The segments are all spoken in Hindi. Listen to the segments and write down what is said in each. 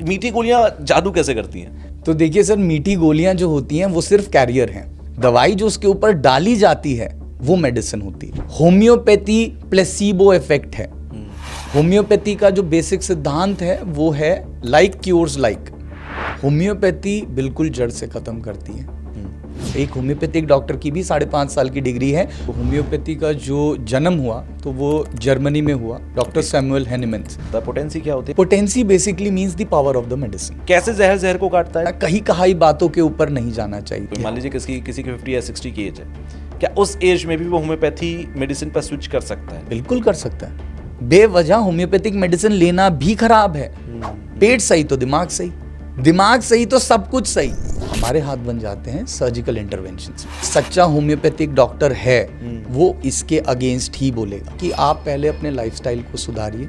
मीठी गोलियां जादू कैसे करती हैं? तो देखिए सर, मीठी गोलियां जो होती हैं वो सिर्फ कैरियर हैं। दवाई जो उसके ऊपर डाली जाती है वो मेडिसिन होती है। होम्योपैथी प्लेसीबो इफेक्ट है। होम्योपैथी का जो बेसिक सिद्धांत है वो है लाइक क्यूर्स लाइक। होम्योपैथी बिल्कुल जड़ से खत्म करती है। एक होम्योपैथिक डॉक्टर की भी 5.5 साल की डिग्री है। होम्योपैथी का जो जन्म हुआ तो वो जर्मनी में हुआ, डॉक्टर सैमुअल हैनिमैन से। पोटेंसी क्या होती है? Potency basically means the power of the medicine. कैसे जहर जहर को काटता है? कहीं कहाई बातों के ऊपर नहीं जाना चाहिए। मान लीजिए किसी की 50 या 60 की एज है, क्या उस एज में भी वो होम्योपैथी मेडिसिन पर स्विच कर सकता है? बिल्कुल कर सकता है। बेवजह होम्योपैथिक मेडिसिन लेना भी खराब है। पेट सही तो दिमाग सही, दिमाग सही तो सब कुछ सही। हमारे हाथ बन जाते हैं सर्जिकल इंटरवेंशन से। सच्चा होम्योपैथिक डॉक्टर है वो इसके अगेंस्ट ही बोलेगा कि आप पहले अपने लाइफस्टाइल को सुधारिए।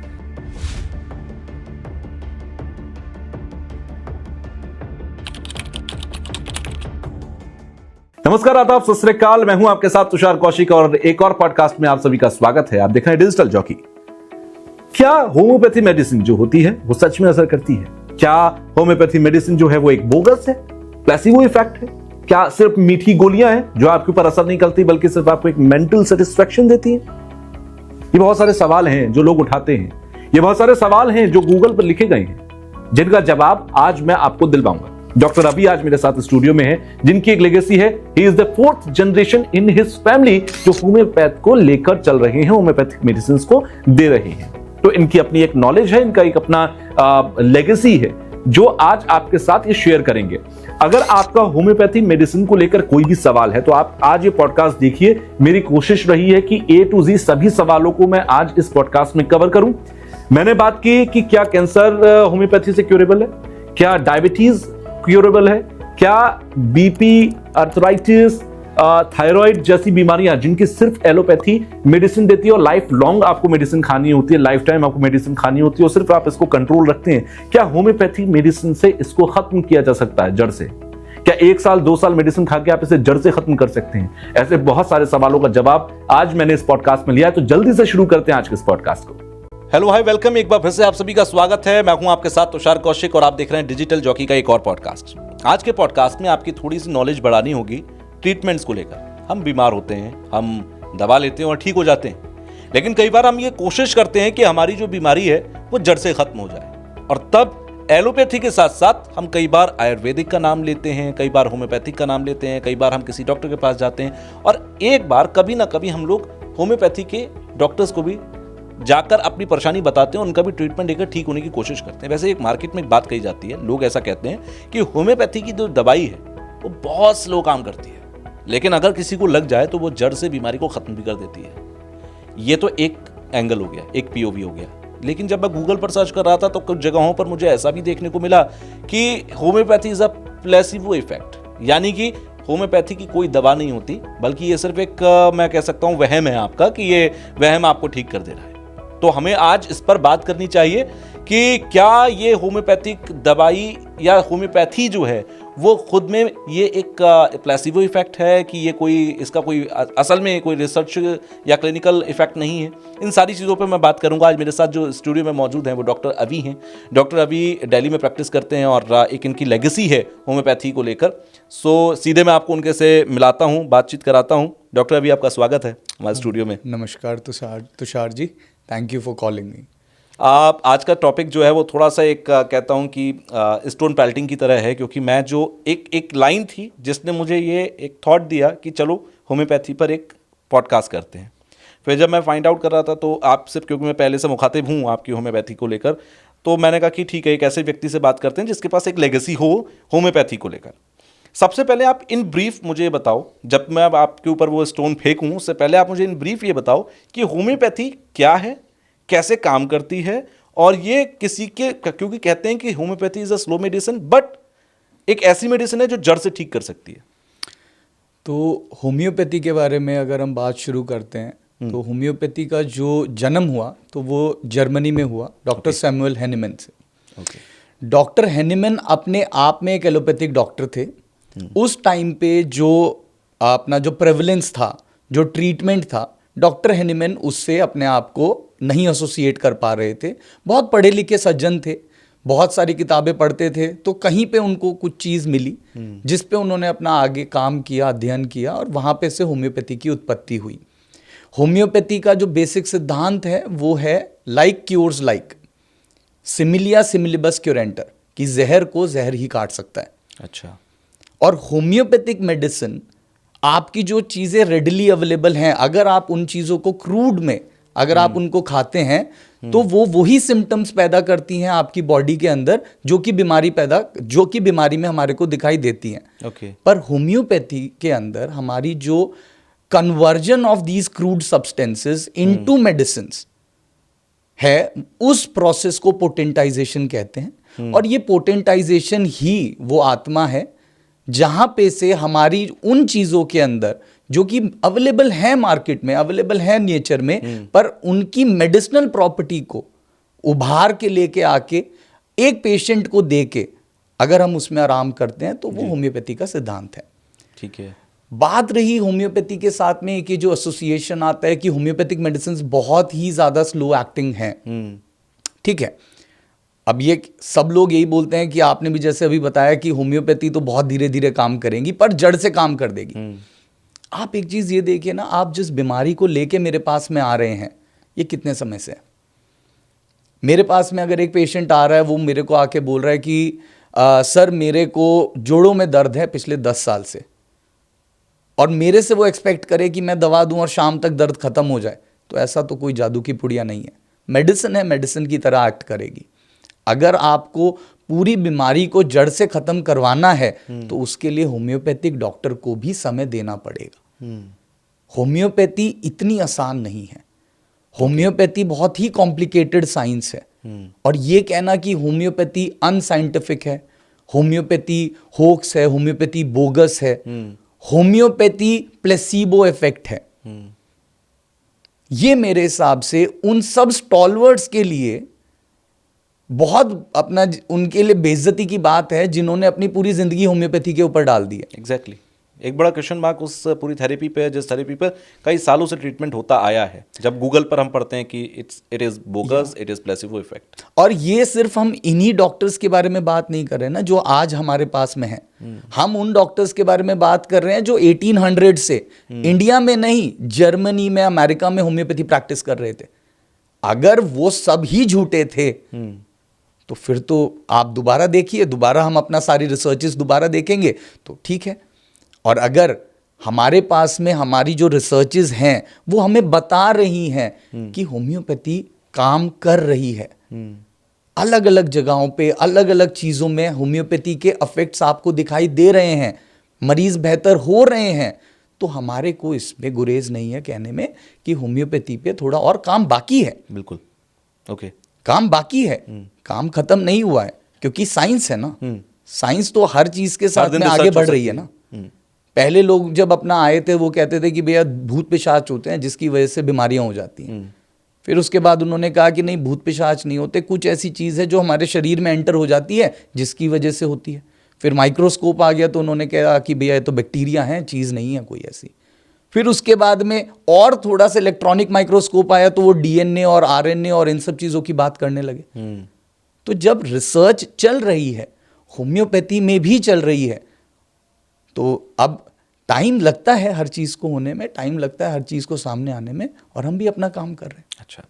नमस्कार, आदाब, सत श्री अकाल। मैं हूं आपके साथ तुषार कौशिक और एक और पॉडकास्ट में आप सभी का स्वागत है। आप देख रहे हैं डिजिटल जॉकी। क्या होम्योपैथी मेडिसिन जो होती है वो सच में असर करती है? क्या होम्योपैथी मेडिसिन जो है वो एक बोगस है, प्लेसिबो इफेक्ट है? क्या सिर्फ मीठी गोलियां हैं जो आपके ऊपर असर नहीं करती बल्कि सिर्फ आपको एक मेंटल सेटिस्फेक्शन देती हैं? ये बहुत सारे सवाल हैं जो लोग उठाते हैं। ये बहुत सारे सवाल हैं जो गूगल पर लिखे गए हैं, जिनका जवाब आज मैं आपको दिलवाऊंगा। डॉक्टर अभी आज मेरे साथ स्टूडियो में है, जिनकी एक लेगेसी है। He is the 4th generation in his family जो होम्योपैथ को लेकर चल रहे हैं, होम्योपैथिक मेडिसिन को दे रहे हैं। तो इनकी अपनी एक नॉलेज है, इनका एक अपना लेगेसी है जो आज आपके साथ ये शेयर करेंगे। अगर आपका होम्योपैथी मेडिसिन को लेकर कोई भी सवाल है तो आप आज ये पॉडकास्ट देखिए। मेरी कोशिश रही है कि A to Z सभी सवालों को मैं आज इस पॉडकास्ट में कवर करूं। मैंने बात की कि क्या कैंसर होम्योपैथी से क्यूरेबल है, क्या डायबिटीज क्यूरेबल है, क्या बीपी, अर्थराइटिस, थायराइड जैसी बीमारियां जिनकी सिर्फ एलोपैथी मेडिसिन देती है और लाइफ लॉन्ग आपको मेडिसिन खानी होती है, लाइफ टाइम आपको मेडिसिन खानी होती है और सिर्फ आप इसको कंट्रोल रखते हैं, क्या होम्योपैथी मेडिसिन से इसको खत्म किया जा सकता है जड़ से? क्या 1 साल 2 साल मेडिसिन खा के आप इसे जड़ से खत्म कर सकते हैं? ऐसे बहुत सारे सवालों का जवाब आज मैंने इस पॉडकास्ट में लिया है, तो जल्दी से शुरू करते हैं आज के इस पॉडकास्ट को। हेलो, हाय, वेलकम। एक बार फिर से आप सभी का स्वागत है। मैं हूं आपके साथ तुषार कौशिक और आप देख रहे हैं डिजिटल जॉकी का एक और पॉडकास्ट। आज के पॉडकास्ट में आपकी थोड़ी सी नॉलेज बढ़ानी होगी ट्रीटमेंट्स को लेकर। हम बीमार होते हैं, हम दवा लेते हैं और ठीक हो जाते हैं, लेकिन कई बार हम ये कोशिश करते हैं कि हमारी जो बीमारी है वो जड़ से खत्म हो जाए, और तब एलोपैथी के साथ साथ हम कई बार आयुर्वेदिक का नाम लेते हैं, कई बार होम्योपैथिक का नाम लेते हैं, कई बार हम किसी डॉक्टर के पास जाते हैं, और एक बार कभी ना कभी हम लोग होम्योपैथी के डॉक्टर्स को भी जाकर अपनी परेशानी बताते हैं, उनका भी ट्रीटमेंट लेकर ठीक होने की कोशिश करते हैं। वैसे एक मार्केट में एक बात कही जाती है, लोग ऐसा कहते हैं कि होम्योपैथी की जो दवाई है वो बहुत स्लो काम करती है, लेकिन अगर किसी को लग जाए तो वो जड़ से बीमारी को खत्म भी कर देती है। ये तो एक एंगल हो गया, एक पीओवी हो गया। लेकिन जब मैं गूगल पर सर्च कर रहा था तो कुछ जगहों पर मुझे ऐसा भी देखने को मिला कि homeopathy is a placebo effect, यानी कि होम्योपैथी की कोई दवा नहीं होती, बल्कि ये सिर्फ एक मैं कह सकता हूं वहम है आपका, कि ये वहम आपको ठीक कर दे रहा है। तो हमें आज इस पर बात करनी चाहिए कि क्या ये होम्योपैथिक दवाई या होम्योपैथी जो है वो खुद में ये एक प्लेसिबो इफेक्ट है, कि ये कोई इसका कोई असल में कोई रिसर्च या क्लिनिकल इफेक्ट नहीं है। इन सारी चीज़ों पे मैं बात करूंगा। आज मेरे साथ जो स्टूडियो में मौजूद हैं वो डॉक्टर अभी हैं। डॉक्टर अभी दिल्ली में प्रैक्टिस करते हैं और एक इनकी लेगेसी है होम्योपैथी को लेकर। सो सीधे मैं आपको उनके से मिलाता हूँ, बातचीत कराता हूँ। डॉक्टर अभी, आपका स्वागत है हमारे स्टूडियो में। नमस्कार Tushar ji, thank you for calling me. आज का टॉपिक जो है वो थोड़ा सा एक कहता हूँ कि स्टोन पेल्टिंग की तरह है, क्योंकि मैं जो एक लाइन थी जिसने मुझे ये एक थॉट दिया कि चलो होम्योपैथी पर एक पॉडकास्ट करते हैं। फिर जब मैं फाइंड आउट कर रहा था तो आप सिर्फ, क्योंकि मैं पहले से मुखातिब हूँ आपकी होम्योपैथी को लेकर, तो मैंने कहा कि ठीक है, एक ऐसे व्यक्ति से बात करते हैं जिसके पास एक लेगेसी हो होम्योपैथी को लेकर। सबसे पहले आप इन ब्रीफ मुझे बताओ, जब मैं अब आपके ऊपर वो स्टोन फेंकूँ उससे पहले आप मुझे इन ब्रीफ ये बताओ कि होम्योपैथी क्या है, कैसे काम करती है, और ये किसी के, क्योंकि कहते हैं कि homeopathy is a slow medicine, but एक ऐसी मेडिसिन है जो जड़ से ठीक कर सकती है। तो होम्योपैथी के बारे में अगर हम बात शुरू करते हैं तो होम्योपैथी का जो जन्म हुआ तो वो जर्मनी में हुआ, डॉक्टर सैमुअल हैनिमैन से। डॉक्टर हैनिमैन अपने आप में एक एलोपैथिक डॉक्टर थे। उस टाइम पे जो अपना जो प्रेवलेंस था, जो ट्रीटमेंट था, डॉक्टर हैनिमैन उससे अपने आप को नहीं एसोसिएट कर पा रहे थे। बहुत पढ़े लिखे सज्जन थे, बहुत सारी किताबें पढ़ते थे, तो कहीं पे उनको कुछ चीज़ मिली जिस पे उन्होंने अपना आगे काम किया, अध्ययन किया, और वहाँ पे से होम्योपैथी की उत्पत्ति हुई। होम्योपैथी का जो बेसिक सिद्धांत है वो है लाइक क्यूर्स लाइक, सिमिलिया सिमिलिबस क्यूरेंटर, कि जहर को जहर ही काट सकता है। अच्छा। और होम्योपैथिक मेडिसिन आपकी जो चीज़ें रेडिली अवेलेबल हैं, अगर आप उन चीज़ों को क्रूड में अगर आप उनको खाते हैं तो वो वही सिम्टम्स पैदा करती हैं आपकी बॉडी के अंदर जो कि बीमारी में हमारे को दिखाई देती हैं। ओके। पर होम्योपैथी के अंदर हमारी जो conversion of these crude substances into medicines है, उस प्रोसेस को पोटेंटाइजेशन कहते हैं। और ये पोटेंटाइजेशन ही वो आत्मा है जहां पे से हमारी उन चीजों के अंदर जो कि अवेलेबल है मार्केट में, अवेलेबल है नेचर में, पर उनकी मेडिसिनल प्रॉपर्टी को उभार के लेके आके एक पेशेंट को दे के अगर हम उसमें आराम करते हैं तो वो होम्योपैथी का सिद्धांत है। ठीक है। बात रही होम्योपैथी के साथ में कि जो एसोसिएशन आता है कि होम्योपैथिक मेडिसिन बहुत ही ज़्यादा स्लो एक्टिंग हैं, ठीक है। अब ये सब लोग यही बोलते हैं कि आपने भी जैसे अभी बताया कि होम्योपैथी तो बहुत धीरे धीरे काम करेगी पर जड़ से काम कर देगी। आप एक चीज़ ये देखिए ना, आप जिस बीमारी को लेके मेरे पास में आ रहे हैं ये कितने समय से है। मेरे पास में अगर एक पेशेंट आ रहा है, वो मेरे को आके बोल रहा है कि सर मेरे को जोड़ों में दर्द है पिछले 10 साल से, और मेरे से वो एक्सपेक्ट करे कि मैं दवा दूं और शाम तक दर्द खत्म हो जाए, तो ऐसा तो कोई जादू की पुड़िया नहीं है। मेडिसिन है, मेडिसिन की तरह एक्ट करेगी। अगर आपको पूरी बीमारी को जड़ से खत्म करवाना है तो उसके लिए होम्योपैथिक डॉक्टर को भी समय देना पड़ेगा। होम्योपैथी इतनी आसान नहीं है। होम्योपैथी बहुत ही कॉम्प्लिकेटेड साइंस है, और ये कहना कि होम्योपैथी अनसाइंटिफिक है, होम्योपैथी होक्स है, होम्योपैथी बोगस है, होम्योपैथी प्लेसीबो इफेक्ट है, ये मेरे हिसाब से उन सब स्टॉलवर्ड्स के लिए बहुत उनके लिए बेइज्जती की बात है जिन्होंने अपनी पूरी जिंदगी होम्योपैथी के ऊपर डाल दी है। एग्जैक्टली। एक बड़ा क्वेश्चन मार्क उस पूरी थेरेपी पे, जिस थेरेपी पर कई सालों से ट्रीटमेंट होता आया है। जब गूगल पर हम पढ़ते हैं कि it is bogus, it is placebo effect. और ये सिर्फ हम इन्हीं डॉक्टर्स के बारे में बात नहीं कर रहे ना जो आज हमारे पास में है। हम उन डॉक्टर्स के बारे में बात कर रहे हैं जो 1800 से इंडिया में नहीं, जर्मनी में, अमेरिका में होम्योपैथी प्रैक्टिस कर रहे थे। अगर वो सब ही झूठे थे तो फिर तो आप दोबारा देखिए, दोबारा हम अपना सारी रिसर्चेस दोबारा देखेंगे तो ठीक है। और अगर हमारे पास में हमारी जो रिसर्चेस हैं वो हमें बता रही हैं कि होम्योपैथी काम कर रही है, अलग अलग जगहों पे अलग अलग चीज़ों में होम्योपैथी के इफेक्ट्स आपको दिखाई दे रहे हैं, मरीज बेहतर हो रहे हैं, तो हमारे को इसमें गुरेज नहीं है कहने में कि होम्योपैथी पे थोड़ा और काम बाकी है। बिल्कुल। ओके। काम बाकी है, काम खत्म नहीं हुआ है, क्योंकि साइंस है ना। साइंस तो हर चीज के साथ में आगे बढ़ रही है ना। पहले लोग जब अपना आए थे वो कहते थे कि भैया भूत पिशाच होते हैं जिसकी वजह से बीमारियां हो जाती हैं। फिर उसके बाद उन्होंने कहा कि नहीं, भूत पिशाच नहीं होते, कुछ ऐसी चीज है जो हमारे शरीर में एंटर हो जाती है जिसकी वजह से होती है। फिर माइक्रोस्कोप आ गया तो उन्होंने कहा कि भैया ये तो बैक्टीरिया है, चीज नहीं है कोई ऐसी। फिर उसके बाद में और थोड़ा सा इलेक्ट्रॉनिक माइक्रोस्कोप आया तो वो डीएनए और आरएनए और इन सब चीजों की बात करने लगे। तो जब रिसर्च चल रही है, होम्योपैथी में भी चल रही है, तो अब टाइम लगता है हर चीज को होने में, टाइम लगता है हर चीज को सामने आने में, और हम भी अपना काम कर रहे हैं। अच्छा,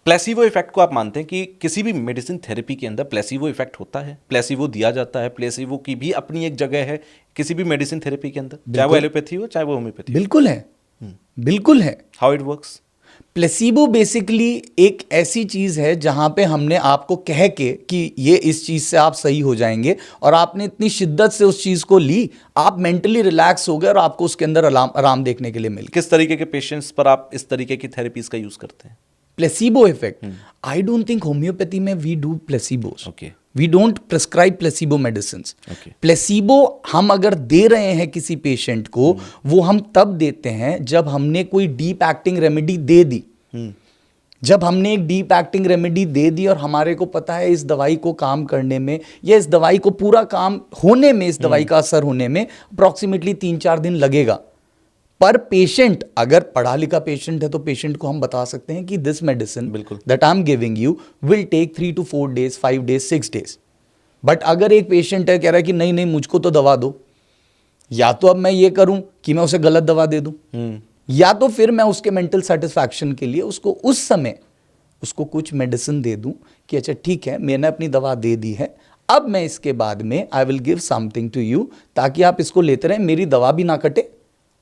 प्लेसिबो इफेक्ट को आप मानते हैं कि किसी भी मेडिसिन थेरेपी के अंदर प्लेसिबो इफेक्ट होता है, प्लेसिबो दिया जाता है, प्लेसिबो की भी अपनी एक जगह है किसी भी मेडिसिन थेरेपी के अंदर, चाहे वो एलोपैथी हो चाहे वो होम्योपैथी? बिल्कुल है, बिल्कुल है। How it works? Placebo basically एक ऐसी चीज है जहां पे हमने आपको कह के कि ये इस चीज से आप सही हो जाएंगे, और आपने इतनी शिद्दत से उस चीज को ली, आप मेंटली रिलैक्स हो गए और आपको उसके अंदर आराम देखने के लिए मिल गया। किस तरीके के पेशेंट्स पर आप इस तरीके की थेरेपीज का यूज करते हैं? Placebo effect, I don't think homeopathy में we do placebos. Okay. We don't prescribe placebo medicine. Okay. Placebo हम अगर दे रहे हैं किसी पेशेंट को, वो हम तब देते हैं जब हमने कोई डीप एक्टिंग रेमेडी दे दी। जब हमने एक डीप एक्टिंग रेमेडी दे दी और हमारे को पता है इस दवाई को काम करने में या इस दवाई को पूरा काम होने में, इस दवाई का असर होने में अप्रॉक्सीमेटली 3-4 दिन लगेगा, पर पेशेंट अगर पढ़ा लिखा पेशेंट है तो पेशेंट को हम बता सकते हैं कि दिस मेडिसिन बिल्कुल। That I am giving you will take 3 to 4 days, 5 days, 6 days। But अगर एक पेशेंट है कह रहा है कि नहीं नहीं मुझको तो दवा दो, या तो अब मैं ये करूं कि मैं उसे गलत दवा दे दूं, या तो फिर मैं उसके मेंटल सेटिस्फैक्शन के लिए उसको उस समय उसको कुछ मेडिसिन दे दूं कि अच्छा ठीक है मैंने अपनी दवा दे दी है, अब मैं इसके बाद में I will give something to you ताकि आप इसको लेते रहें, मेरी दवा भी ना कटे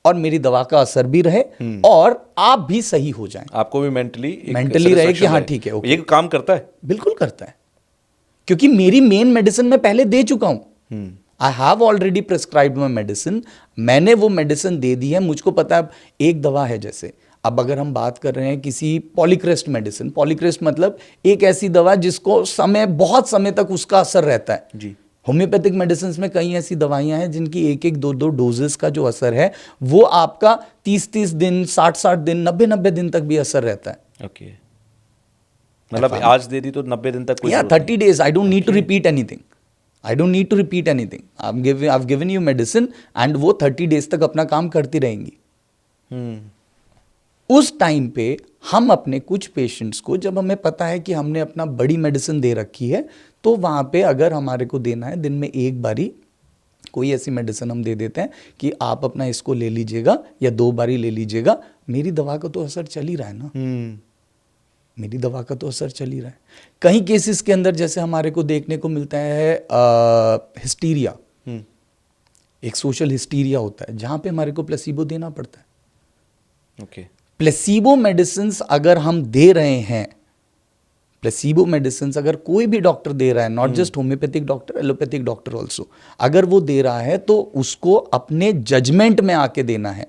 और मेरी दवा का असर भी रहे और आप भी सही हो जाएं, आपको भी मेंटली रहे कि हाँ ठीक है ओके। ये काम करता है। बिल्कुल करता है, क्योंकि मेरी मेन मेडिसिन मैं पहले दे चुका हूं। I have already prescribed my medicine, मैंने वो मेडिसिन दे दी है, मुझको पता है। अब एक दवा है जैसे अब अगर हम बात कर रहे हैं किसी पॉलीक्रेस्ट मेडिसिन, पॉलीक्रेस्ट मतलब एक ऐसी दवा जिसको बहुत समय तक उसका असर रहता है जी। होम्योपैथिक मेडिसिन में कई ऐसी दवाइयां हैं जिनकी 1-1, 2-2 डोजेस का जो असर है वो आपका 30-30 दिन, 60-60 दिन, 90-90 दिन तक भी असर रहता है। ओके, मतलब आज दे दी तो 90 दिन तक कोई या 30 days, I don't need to repeat anything. I don't need to repeat anything. I've given you medicine and वो 30 days तक अपना काम करती रहेंगी। उस टाइम पे हम अपने कुछ पेशेंट्स को, जब हमें पता है कि हमने अपना बड़ी मेडिसिन दे रखी है, तो वहाँ पे अगर हमारे को देना है दिन में एक बारी कोई ऐसी मेडिसिन हम दे देते हैं कि आप अपना इसको ले लीजिएगा या 2 बारी ले लीजिएगा, मेरी दवा का तो असर चल ही रहा है ना। मेरी दवा का तो असर चल ही रहा है। कई केसेस के अंदर जैसे हमारे को देखने को मिलता है हिस्टीरिया, एक सोशल हिस्टीरिया होता है जहाँ पे हमारे को प्लेसिबो देना पड़ता है। ओके, प्लेसिबो मेडिसिन अगर हम दे रहे हैं, प्लेसिबो मेडिसिन अगर कोई भी डॉक्टर दे रहा है, not just homeopathic doctor, allopathic doctor also, अगर वो दे रहा है तो उसको अपने जजमेंट में आके देना है।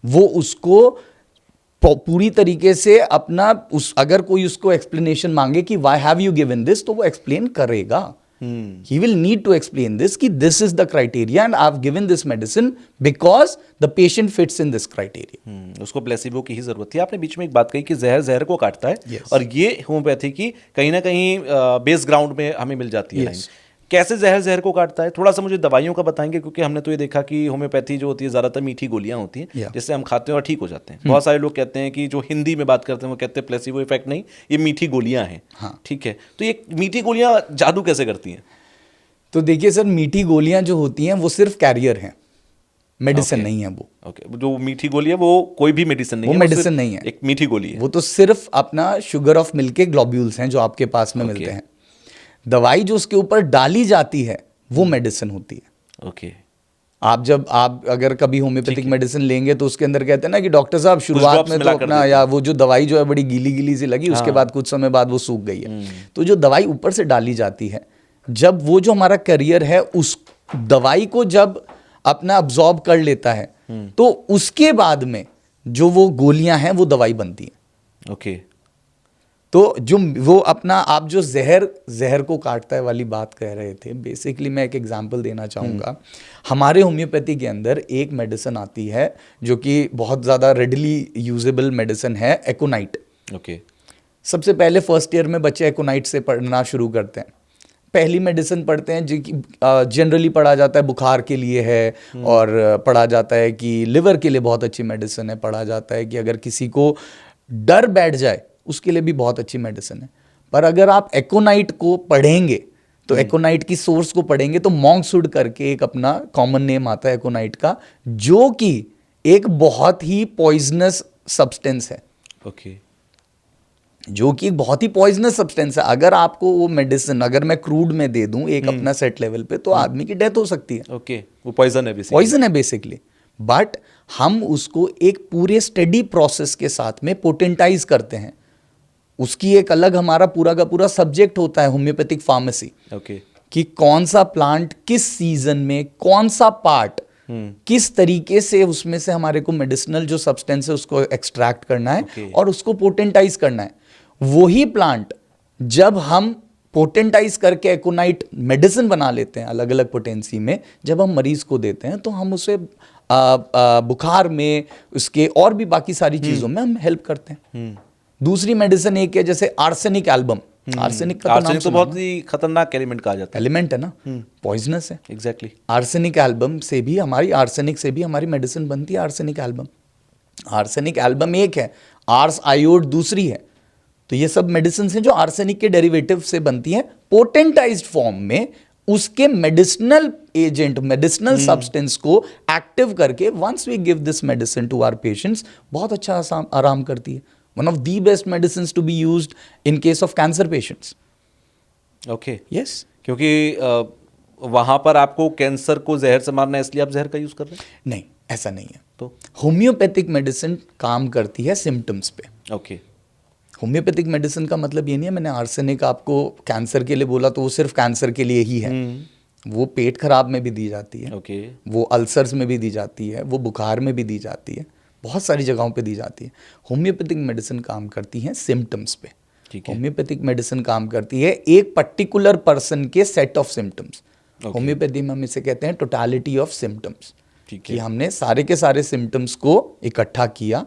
वो उसको पूरी तरीके से अपना अगर कोई उसको एक्सप्लेनेशन मांगे कि why have you given this, तो वो एक्सप्लेन करेगा। He will need to explain this कि this is the criteria and I've given this medicine because the patient fits in this criteria। उसको प्लेसिबो की ही जरूरत थी। आपने बीच में एक बात कही कि जहर जहर को काटता है। Yes। और ये होम्योपैथी की कहीं ना कहीं बेस ग्राउंड में हमें मिल जाती है। Yes। लाइन कैसे जहर जहर को काटता है, थोड़ा सा मुझे दवाइयों का बताएंगे, क्योंकि हमने तो ये देखा कि होम्योपैथी जो होती है ज़्यादातर मीठी गोलियां होती हैं Yeah। जिससे हम खाते हैं और ठीक हो जाते हैं। बहुत सारे लोग कहते हैं कि जो हिंदी में बात करते हैं वो कहते हैं प्लेसिबो इफेक्ट नहीं, ये मीठी गोलियां हैं। हाँ। ठीक है, तो ये मीठी गोलियां जादू कैसे करती हैं? तो देखिए सर, मीठी गोलियां जो होती हैं वो सिर्फ कैरियर हैं, मेडिसिन नहीं है वो। ओके, जो मीठी गोली है वो कोई भी मेडिसिन नहीं वो है, मेडिसिन सिर्फ नहीं है, एक मीठी गोली है। वो तो सिर्फ अपना शुगर ऑफ मिल्क के ग्लोब्यूल्स हैं जो आपके पास में मिलते हैं। दवाई जो उसके ऊपर डाली जाती है वो मेडिसिन होती है। ओके, आप अगर कभी होम्योपैथिक मेडिसिन लेंगे तो उसके अंदर कहते हैं ना कि डॉक्टर साहब शुरुआत drops में तो मिला कर अपना, देते या वो जो दवाई जो है बड़ी गीली गीली सी लगी, उसके बाद कुछ समय बाद वो सूख गई है। तो जो दवाई ऊपर से डाली जाती है, जब वो जो हमारा करियर है उस दवाई को जब अपना अब्जॉर्ब कर लेता है, तो उसके बाद में जो वो गोलियां हैं वो दवाई बनती हैं। ओके, तो जो वो अपना आप जो जहर को काटता है वाली बात कह रहे थे, बेसिकली मैं एक एग्जांपल देना चाहूँगा। हमारे होम्योपैथी के अंदर एक मेडिसिन आती है जो कि बहुत ज़्यादा रेडली यूजेबल मेडिसिन है, एकोनाइट। ओके, सबसे पहले फर्स्ट ईयर में बच्चे एकोनाइट से पढ़ना शुरू करते हैं। पहली मेडिसिन पढ़ते हैं जो कि जनरली पढ़ा जाता है बुखार के लिए है, और पढ़ा जाता है कि लिवर के लिए बहुत अच्छी मेडिसिन है, पढ़ा जाता है कि अगर किसी को डर बैठ जाए उसके लिए भी बहुत अच्छी मेडिसिन है। पर अगर आप एकोनाइट को पढ़ेंगे तो एकोनाइट की सोर्स को पढ़ेंगे तो मॉन्कसुड करके एक अपना कॉमन नेम आता है एकोनाइट का, जो कि एक बहुत ही पॉइजनस सब्सटेंस है। ओके, जो कि एक बहुत ही पॉइजनस सब्सटेंस है। अगर आपको वो मेडिसिन अगर मैं क्रूड में दे दूं एक अपना सेट लेवल पे, तो आदमी की डेथ हो सकती है। ओके, वो पॉइजन है बेसिकली। पॉइजन है बेसिकली, बट हम उसको एक पूरे स्टडी प्रोसेस के साथ में पोटेंटाइज करते हैं। उसकी एक अलग हमारा पूरा का पूरा सब्जेक्ट होता है होम्योपैथिक फार्मेसी। ओके, कि कौन सा प्लांट किस सीजन में कौन सा पार्ट किस तरीके से उसमें से हमारे को मेडिसिनल जो सब्सटेंस है उसको एक्सट्रैक्ट करना है और उसको पोटेंटाइज करना है। वही प्लांट जब हम पोटेंटाइज करके एकोनाइट मेडिसिन बना लेते हैं अलग अलग पोटेंसी में, जब हम मरीज को देते हैं तो हम उसे बुखार में, उसके और भी बाकी सारी चीजों में हम हेल्प करते हैं। दूसरी मेडिसिन एक है जैसे आर्सेनिक एल्बम। आर्सेनिक का नाम तो बहुत ही खतरनाक एलिमेंट कहा जाता है। एलिमेंट है ना, पॉइजनस है। एग्जैक्टली। आर्सेनिक एल्बम से भी हमारी मेडिसिन बनती है, आर्सेनिक एल्बम। आर्सेनिक एल्बम एक है, आर्स आयोड दूसरी है। तो ये सब मेडिसिन हैं जो आर्सेनिक के डेरिवेटिव से बनती हैं पोटेंटाइज्ड फॉर्म में, उसके मेडिसिनल एजेंट, मेडिसिनल सब्सटेंस को एक्टिव करके once we give this medicine to our patients, बहुत अच्छा आराम करती है। One of the best medicine to be used in case of cancer patients. Okay, yes, क्योंकि वहां पर आपको कैंसर को जहर से मारना है, इसलिए आप जहर का यूज कर रहे हैं? नहीं, ऐसा नहीं है। तो होम्योपैथिक मेडिसिन काम करती है सिम्टम्स पे। ओके, होम्योपैथिक मेडिसिन का मतलब ये नहीं है मैंने आर्सेनिक आपको कैंसर के लिए बोला तो वो सिर्फ कैंसर के लिए ही है। वो पेट खराब में भी दी जाती है, ओके, वो अल्सर्स में भी दी जाती है, वो बुखार में भी दी जाती है, बहुत सारी जगहों पे दी जाती है। होम्योपैथिक मेडिसिन काम करती है सिम्टम्स पे। ठीक है। होम्योपैथिक मेडिसिन काम करती है एक पर्टिकुलर पर्सन के सेट ऑफ सिम्टम्स। होम्योपैथी में हम इसे कहते हैं टोटलिटी ऑफ सिम्टम्स, ठीक कि है। हमने सारे के सारे सिम्टम्स को इकट्ठा किया,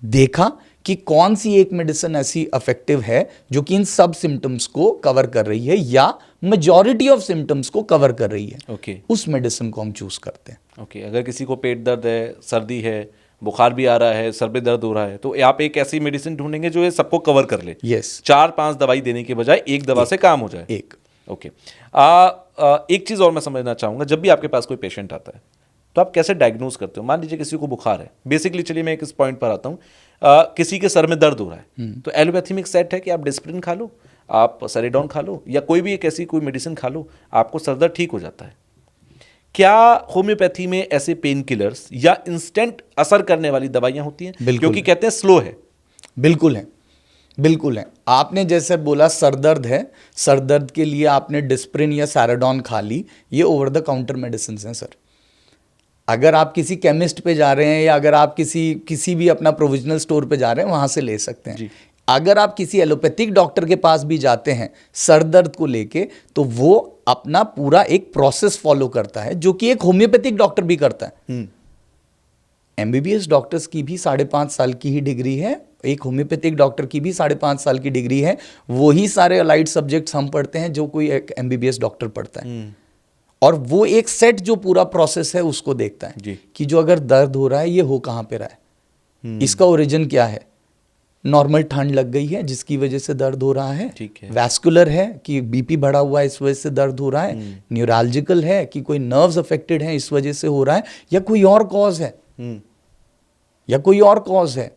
देखा कि कौन सी एक मेडिसिन ऐसी इफेक्टिव है जो कि इन सब सिम्टम्स को कवर कर रही है या मेजॉरिटी ऑफ सिम्टम्स को कवर कर रही है। ओके, उस मेडिसिन को हम चूज करते हैं। ओके। अगर किसी को पेट दर्द है, सर्दी है, बुखार भी आ रहा है, सर में दर्द हो रहा है, तो आप एक ऐसी मेडिसिन ढूंढेंगे जो ये सबको कवर कर ले। यस, 4-5 दवाई देने के बजाय एक दवा से काम हो जाए। एक। ओके। एक चीज़ और मैं समझना चाहूँगा, जब भी आपके पास कोई पेशेंट आता है तो आप कैसे डायग्नोज करते हो? मान लीजिए किसी को बुखार है, बेसिकली चलिए मैं इस पॉइंट पर आता हूँ, किसी के सर में दर्द हो रहा है, तो एलोपैथी में एक सेट है कि आप डिस्प्रिन खा लो, आप सेरेडॉन खा लो, या कोई भी एक ऐसी कोई मेडिसिन खा लो, आपको सर दर्द ठीक हो जाता है। क्या होम्योपैथी में ऐसे पेन किलर्स या इंस्टेंट असर करने वाली दवाइयाँ होती हैं? बिल्कुल। क्योंकि कहते हैं स्लो है। बिल्कुल है, बिल्कुल है। आपने जैसे बोला सर दर्द है, सर दर्द के लिए आपने डिस्प्रिन या सैराडॉन खा ली, ये ओवर द काउंटर मेडिसिन हैं सर। अगर आप किसी केमिस्ट पे जा रहे हैं या अगर आप किसी भी अपना प्रोविजनल स्टोर पे जा रहे हैं, वहां से ले सकते हैं। अगर आप किसी एलोपैथिक डॉक्टर के पास भी जाते हैं सर दर्द को लेके, तो वो अपना पूरा एक प्रोसेस फॉलो करता है जो कि एक होम्योपैथिक डॉक्टर भी करता है। एमबीबीएस डॉक्टर्स की भी 5.5 साल की ही डिग्री है, एक होम्योपैथिक डॉक्टर की भी 5.5 साल की डिग्री है। वही सारे अलाइड सब्जेक्ट्स हम पढ़ते हैं जो कोई एक एमबीबीएस डॉक्टर पढ़ता है। और वो एक सेट जो पूरा प्रोसेस है उसको देखता है जी। कि जो अगर दर्द हो रहा है ये हो कहाँ पे रहा है, इसका ओरिजिन क्या है। नॉर्मल ठंड लग गई है जिसकी वजह से दर्द हो रहा है, ठीक है। वैस्कुलर है कि बीपी बढ़ा हुआ है इस वजह से दर्द हो रहा है, न्यूरॉलजिकल है कि कोई नर्व्स अफेक्टेड है इस वजह से हो रहा है, या कोई और कॉज है, या कोई और कॉज है।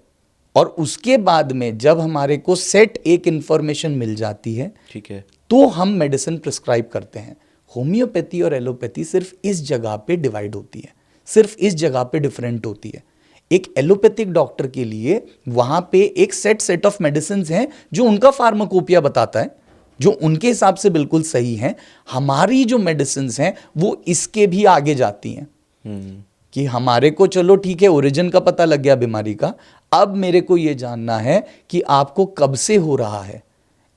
और उसके बाद में जब हमारे को सेट एक इंफॉर्मेशन मिल जाती है, ठीक है, तो हम मेडिसिन प्रिस्क्राइब करते हैं। होम्योपैथी और एलोपैथी सिर्फ इस जगह पे डिवाइड होती है, सिर्फ इस जगह पे डिफरेंट होती है। एक एलोपैथिक डॉक्टर के लिए वहां पे एक सेट ऑफ मेडिसिन हैं जो उनका फार्माकोपिया बताता है, जो उनके हिसाब से बिल्कुल सही हैं। हमारी जो मेडिसिन हैं वो इसके भी आगे जाती हैं कि हमारे को चलो ठीक है ओरिजिन का पता लग गया बीमारी का, अब मेरे को ये जानना है कि आपको कब से हो रहा है,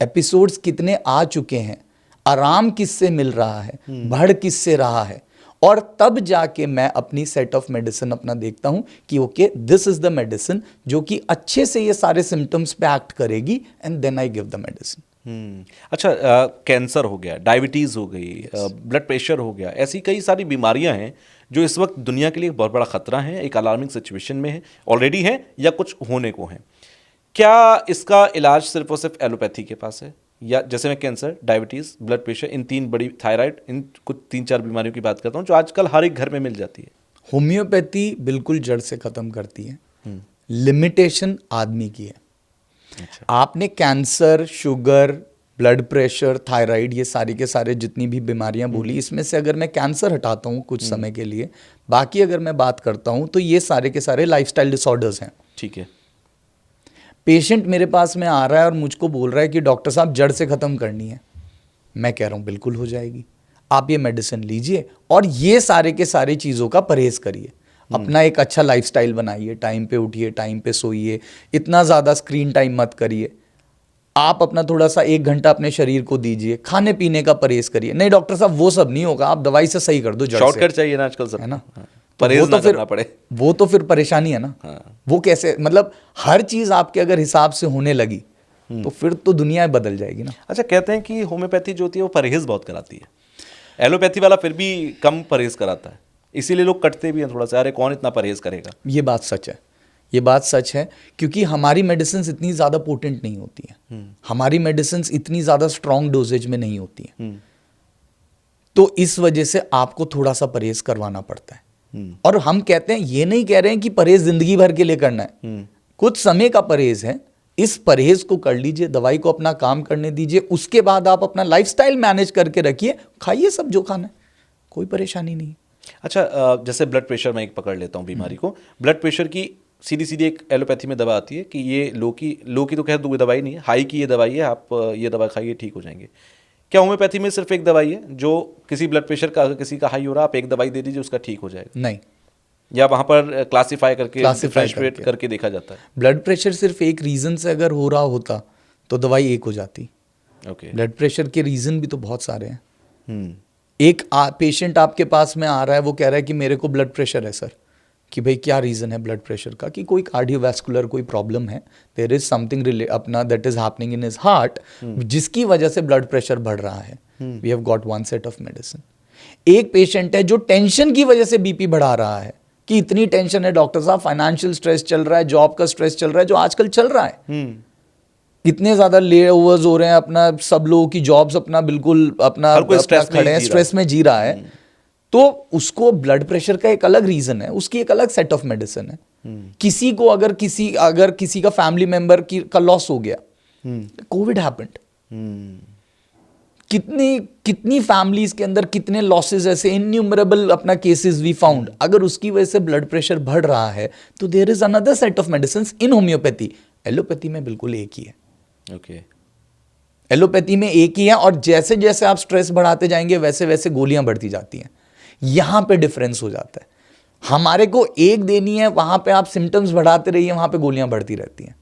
एपिसोड्स कितने आ चुके हैं, आराम किससे मिल रहा है, बढ़ किससे रहा है, और तब जाके मैं अपनी सेट ऑफ मेडिसिन अपना देखता हूं कि okay this is the medicine जो कि अच्छे से ये सारे सिम्टम्स पे एक्ट करेगी, and then I give the medicine. अच्छा, कैंसर हो गया, डायबिटीज़ हो गई, ब्लड प्रेशर हो गया, ऐसी कई सारी बीमारियां हैं जो इस वक्त दुनिया के लिए एक बहुत बड़ा खतरा है, एक अलार्मिंग सिचुएशन में है, ऑलरेडी है या कुछ होने को है। क्या इसका इलाज सिर्फ और सिर्फ एलोपैथी के पास है, या जैसे मैं कैंसर, डायबिटीज़, ब्लड प्रेशर, इन 3 बड़ी, थायराइड, इन कुछ 3-4 बीमारियों की बात करता हूँ जो आजकल हर एक घर में मिल जाती है? होम्योपैथी बिल्कुल जड़ से खत्म करती है, लिमिटेशन आदमी की है। अच्छा। आपने cancer, sugar, blood pressure, thyroid, ये सारी के सारे जितनी भी बीमारियां बोली, इसमें से अगर मैं कैंसर हटाता हूं कुछ समय के लिए, बाकी अगर मैं बात करता हूं तो ये सारे के सारे लाइफस्टाइल डिसऑर्डर्स हैं। ठीक है। पेशेंट मेरे पास में आ रहा है और मुझको बोल रहा है कि डॉक्टर साहब जड़ से ख़त्म करनी है, मैं कह रहा हूँ बिल्कुल हो जाएगी, आप ये मेडिसिन लीजिए और ये सारे के सारे चीज़ों का परहेज़ करिए, अपना एक अच्छा लाइफस्टाइल बनाइए, टाइम पे उठिए, टाइम पे सोइए, इतना ज़्यादा स्क्रीन टाइम मत करिए, आप अपना थोड़ा सा 1 घंटा अपने शरीर को दीजिए, खाने पीने का परहेज़ करिए। नहीं डॉक्टर साहब वो सब नहीं होगा, आप दवाई से सही कर दो, जड़ से। शॉर्टकट चाहिए ना आजकल सब, है ना, परहेज ना करना पड़े। वो तो फिर परेशानी है ना। वो कैसे, मतलब हर चीज आपके अगर हिसाब से होने लगी तो फिर तो दुनिया बदल जाएगी ना। अच्छा, कहते हैं कि होम्योपैथी जो होती है वो परहेज बहुत कराती है, एलोपैथी वाला फिर भी कम परहेज कराता है, इसीलिए लोग कटते भी हैं थोड़ा सा, अरे कौन इतना परहेज करेगा। ये बात सच है, ये बात सच है, क्योंकि हमारी मेडिसिन इतनी ज़्यादा पोटेंट नहीं होती हैं, हमारी मेडिसिन इतनी ज़्यादा स्ट्रॉन्ग डोजेज में नहीं होती हैं, तो इस वजह से आपको थोड़ा सा परहेज करवाना पड़ता है। और हम कहते हैं, ये नहीं कह रहे हैं कि परहेज जिंदगी भर के लिए करना है, कुछ समय का परहेज है, इस परहेज को कर लीजिए, दवाई को अपना काम करने दीजिए, उसके बाद आप अपना लाइफस्टाइल मैनेज करके रखिए, खाइए सब जो खाना है, कोई परेशानी नहीं। अच्छा, जैसे ब्लड प्रेशर मैं एक पकड़ लेता हूँ बीमारी को, ब्लड प्रेशर की सीधी सीधी एक एलोपैथी में दवा आती है कि ये लो की तो खैर कोई दवाई नहीं है, हाई की ये दवाई है, आप ये दवा खाइए ठीक हो जाएंगे। क्या होम्योपैथी में सिर्फ एक दवाई है जो किसी ब्लड प्रेशर का, अगर किसी का हाई हो रहा है, आप एक दवाई दे दीजिए उसका ठीक हो जाएगा? नहीं, या वहाँ पर क्लासिफाई करके देखा जाता है? ब्लड प्रेशर सिर्फ एक रीज़न से अगर हो रहा होता तो दवाई एक हो जाती। ओके। ब्लड प्रेशर के रीज़न भी तो बहुत सारे हैं। एक पेशेंट आपके पास में आ रहा है, वो कह रहा है कि मेरे को ब्लड प्रेशर है सर, कि भाई क्या रीज़न है ब्लड प्रेशर का, कि कोई कार्डियोवैस्कुलर कोई प्रॉब्लम है, देयर इज समथिंग अपना that is happening in his heart, जिसकी वजह से ब्लड प्रेशर बढ़ रहा है। We have got one set of medicine. एक पेशेंट है जो टेंशन की वजह से बीपी बढ़ा रहा है, कि इतनी टेंशन है डॉक्टर साहब, फाइनेंशियल स्ट्रेस चल रहा है, जॉब का स्ट्रेस चल रहा है, जो आजकल चल रहा है, इतने ज्यादा ले ओवर्स हो रहे हैं, अपना सब लोगों की जॉब्स अपना बिल्कुल अपना खड़े हैं, स्ट्रेस में जी रहा है, तो उसको ब्लड प्रेशर का एक अलग रीजन है, उसकी एक अलग सेट ऑफ मेडिसिन है। किसी को अगर किसी का फैमिली मेंबर का लॉस हो गया, कोविड हैपेंड, कितनी फैमिलीज के अंदर कितने लॉसेस ऐसे इन्यूमरेबल अपना केसेस वी फाउंड, अगर उसकी वजह से ब्लड प्रेशर बढ़ रहा है तो there is another set of medicine in homeopathy. Allopathy में बिल्कुल एक ही है। ओके। एलोपैथी में एक ही है, और जैसे जैसे आप स्ट्रेस बढ़ाते जाएंगे वैसे वैसे गोलियां बढ़ती जाती हैं। यहां पे डिफरेंस हो जाता है, हमारे को एक देनी है, वहां पे आप सिम्टम्स बढ़ाते रहिए, वहां पे गोलियां बढ़ती रहती हैं।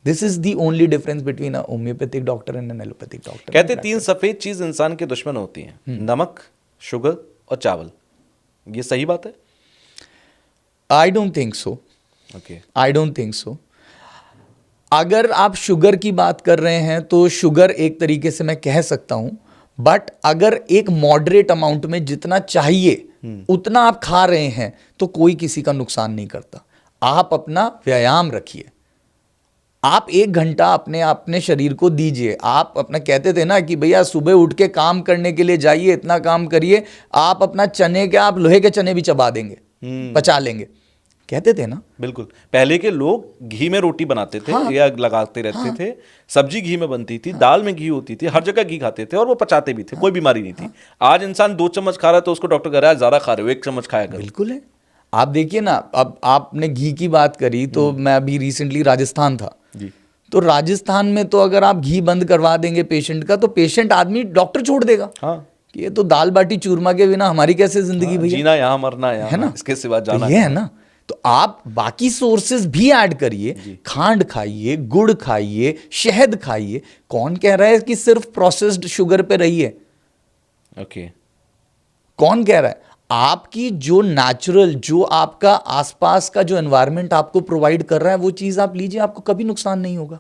This is the only difference between a homeopathic doctor and an allopathic doctor. कहते तीन सफेद चीज इंसान के दुश्मन होती हैं, नमक, शुगर और चावल। ये सही बात है? आई don't think so. Okay. I don't think so. अगर आप शुगर की बात कर रहे हैं तो शुगर एक तरीके से मैं कह सकता हूं, बट अगर एक मॉडरेट अमाउंट में जितना चाहिए उतना आप खा रहे हैं तो कोई किसी का नुकसान नहीं करता। आप अपना व्यायाम रखिए, आप 1 घंटा अपने शरीर को दीजिए। आप अपना कहते थे ना कि भैया सुबह उठ के काम करने के लिए जाइए, इतना काम करिए, आप अपना चने के, आप लोहे के चने भी चबा देंगे, पचा लेंगे, कहते थे ना। बिल्कुल। पहले के लोग घी में रोटी बनाते थे, हाँ, या लगाते रहते थे, सब्जी घी में बनती थी, दाल में घी होती थी, हर जगह घी खाते थे और वो पचाते भी थे, कोई बीमारी नहीं थी। आज इंसान 2 चम्मच खा रहा है तो उसको डॉक्टर कह रहा है ज्यादा खा रहे हो, 1 चम्मच खाया करो। बिल्कुल है। आप देखिए ना, अब आपने घी की बात करी तो मैं अभी रिसेंटली राजस्थान था जी। तो राजस्थान में तो अगर आप घी बंद करवा देंगे पेशेंट का, तो पेशेंट आदमी डॉक्टर छोड़ देगा। हाँ, कि ये तो दाल बाटी चूरमा के बिना हमारी कैसे जिंदगी भैया, जीना यहाँ मरना यहाँ, है ना, इसके सिवा जाना ये है ना। तो आप बाकी सोर्सेज भी ऐड करिए, खांड खाइए, गुड़ खाइए, शहद खाइए। कौन कह रहा है कि सिर्फ प्रोसेस्ड शुगर पे रहिए? ओके। कौन कह रहा है? आपकी जो नेचुरल, जो आपका आसपास का जो एनवायरनमेंट आपको प्रोवाइड कर रहा है वो चीज आप लीजिए, आपको कभी नुकसान नहीं होगा,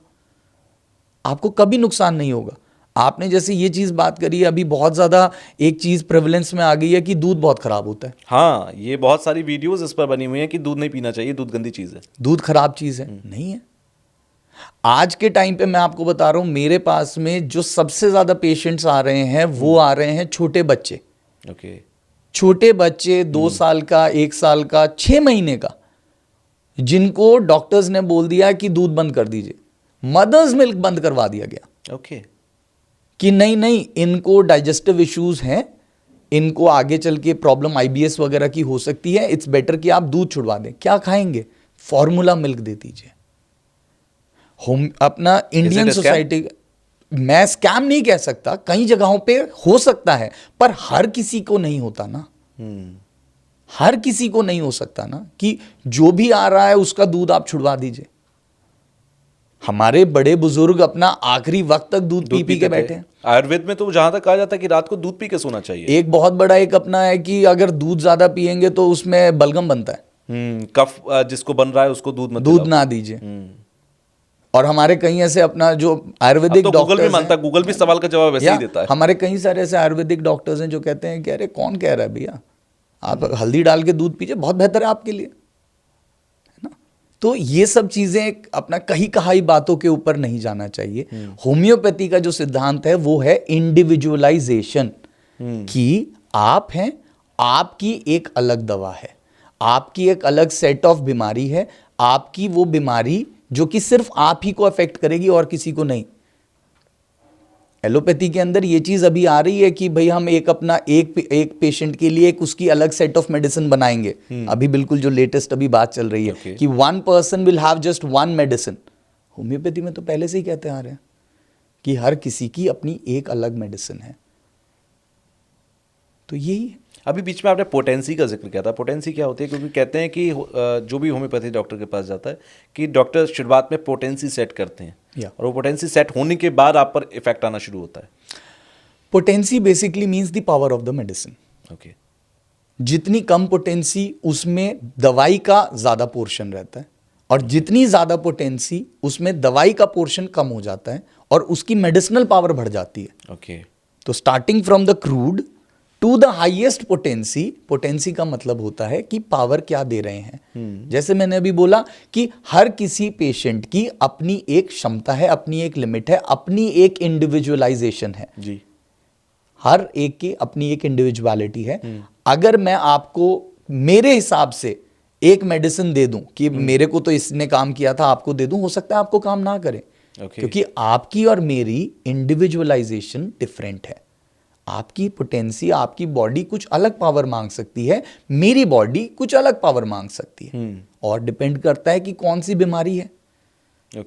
आपको कभी नुकसान नहीं होगा। आपने जैसे ये चीज बात करी, अभी बहुत ज्यादा एक चीज प्रेवलेंस में आ गई है कि दूध बहुत खराब होता है। हाँ, ये बहुत सारी वीडियोस इस पर बनी हुई हैं कि दूध नहीं पीना चाहिए, दूध गंदी चीज है, दूध खराब चीज है। नहीं है। आज के टाइम पे मैं आपको बता रहा हूं, मेरे पास में जो सबसे ज्यादा पेशेंट्स आ रहे हैं वो आ रहे हैं छोटे बच्चे। ओके। छोटे बच्चे 2 साल का, 1 साल का, 6 महीने का, जिनको डॉक्टर्स ने बोल दिया कि दूध बंद कर दीजिए, मदर्स मिल्क बंद करवा दिया गया। ओके। कि नहीं, इनको डाइजेस्टिव इश्यूज हैं, इनको आगे चल के प्रॉब्लम IBS वगैरह की हो सकती है, इट्स बेटर कि आप दूध छुड़वा दें। क्या खाएंगे? फॉर्मूला मिल्क दे दीजिए। अपना इंडियन सोसाइटी, मैं स्कैम नहीं कह सकता, कई जगहों पे हो सकता है, पर हर किसी को नहीं होता ना। हर किसी को नहीं हो सकता ना कि जो भी आ रहा है उसका दूध आप छुड़वा दीजिए। हमारे बड़े बुजुर्ग अपना आखिरी वक्त तक दूध पी के बैठे हैं। आयुर्वेद में तो जहां तक कहा जाता है कि रात को दूध पी के सोना चाहिए। एक बहुत बड़ा एक अपना है कि अगर दूध ज्यादा पिएंगे तो उसमें बलगम बनता है। कफ जिसको बन रहा है उसको दूध मत दूध ना दीजिए। और हमारे कई ऐसे अपना जो आयुर्वेदिक तो गूगल भी मानता है, गूगल भी सवाल का जवाब वैसे ही देता है। हमारे कई सारे ऐसे आयुर्वेदिक डॉक्टर्स हैं जो कहते हैं कि अरे कौन कह रहा है भैया, आप हल्दी डाल के दूध पीजिए, बहुत बेहतर है आपके लिए, है ना। तो ये सब चीजें अपना कहीं कहाई बातों के ऊपर नहीं जाना चाहिए। होम्योपैथी का जो सिद्धांत है वो है इंडिविजुअलाइजेशन, कि आप हैं, आपकी एक अलग दवा है, आपकी एक अलग सेट ऑफ बीमारी है, आपकी वो बीमारी जो कि सिर्फ आप ही को अफेक्ट करेगी और किसी को नहीं। एलोपैथी के अंदर ये चीज अभी आ रही है कि भाई हम एक पेशेंट के लिए एक उसकी अलग सेट ऑफ मेडिसिन बनाएंगे। अभी बिल्कुल जो लेटेस्ट अभी बात चल रही है कि one person will have just one medicine. Homeopathy में तो पहले से ही कहते आ रहे हैं कि हर किसी की अपनी एक अलग मेडिसिन है। तो यही है। अभी बीच में आपने पोटेंसी का जिक्र किया था, पोटेंसी क्या होती है? क्योंकि कहते हैं कि जो भी होम्योपैथी डॉक्टर के पास जाता है कि डॉक्टर शुरुआत में पोटेंसी सेट करते हैं और वो पोटेंसी सेट होने के बाद आप पर इफेक्ट आना शुरू होता है। Potency basically means the power of the medicine. Okay. जितनी कम पोटेंसी उसमें दवाई का ज्यादा पोर्शन रहता है, और जितनी ज्यादा पोटेंसी उसमें दवाई का पोर्शन कम हो जाता है और उसकी मेडिसिनल पावर बढ़ जाती है। ओके। तो starting from the crude to the highest potency, potency का मतलब होता है कि पावर क्या दे रहे हैं। जैसे मैंने अभी बोला कि हर किसी पेशेंट की अपनी एक क्षमता है, अपनी एक लिमिट है, अपनी एक इंडिविजुअलाइजेशन है जी। हर एक की अपनी एक इंडिविजुअलिटी है। अगर मैं आपको मेरे हिसाब से एक मेडिसिन दे दूं कि मेरे को तो इसने काम किया था, आपको दे दूं, हो सकता है आपको काम ना करे। क्योंकि आपकी और मेरी इंडिविजुअलाइजेशन डिफरेंट है। आपकी पोटेंसी, आपकी बॉडी कुछ अलग पावर मांग सकती है, मेरी बॉडी कुछ अलग पावर मांग सकती है। और डिपेंड करता है कि कौन सी बीमारी है,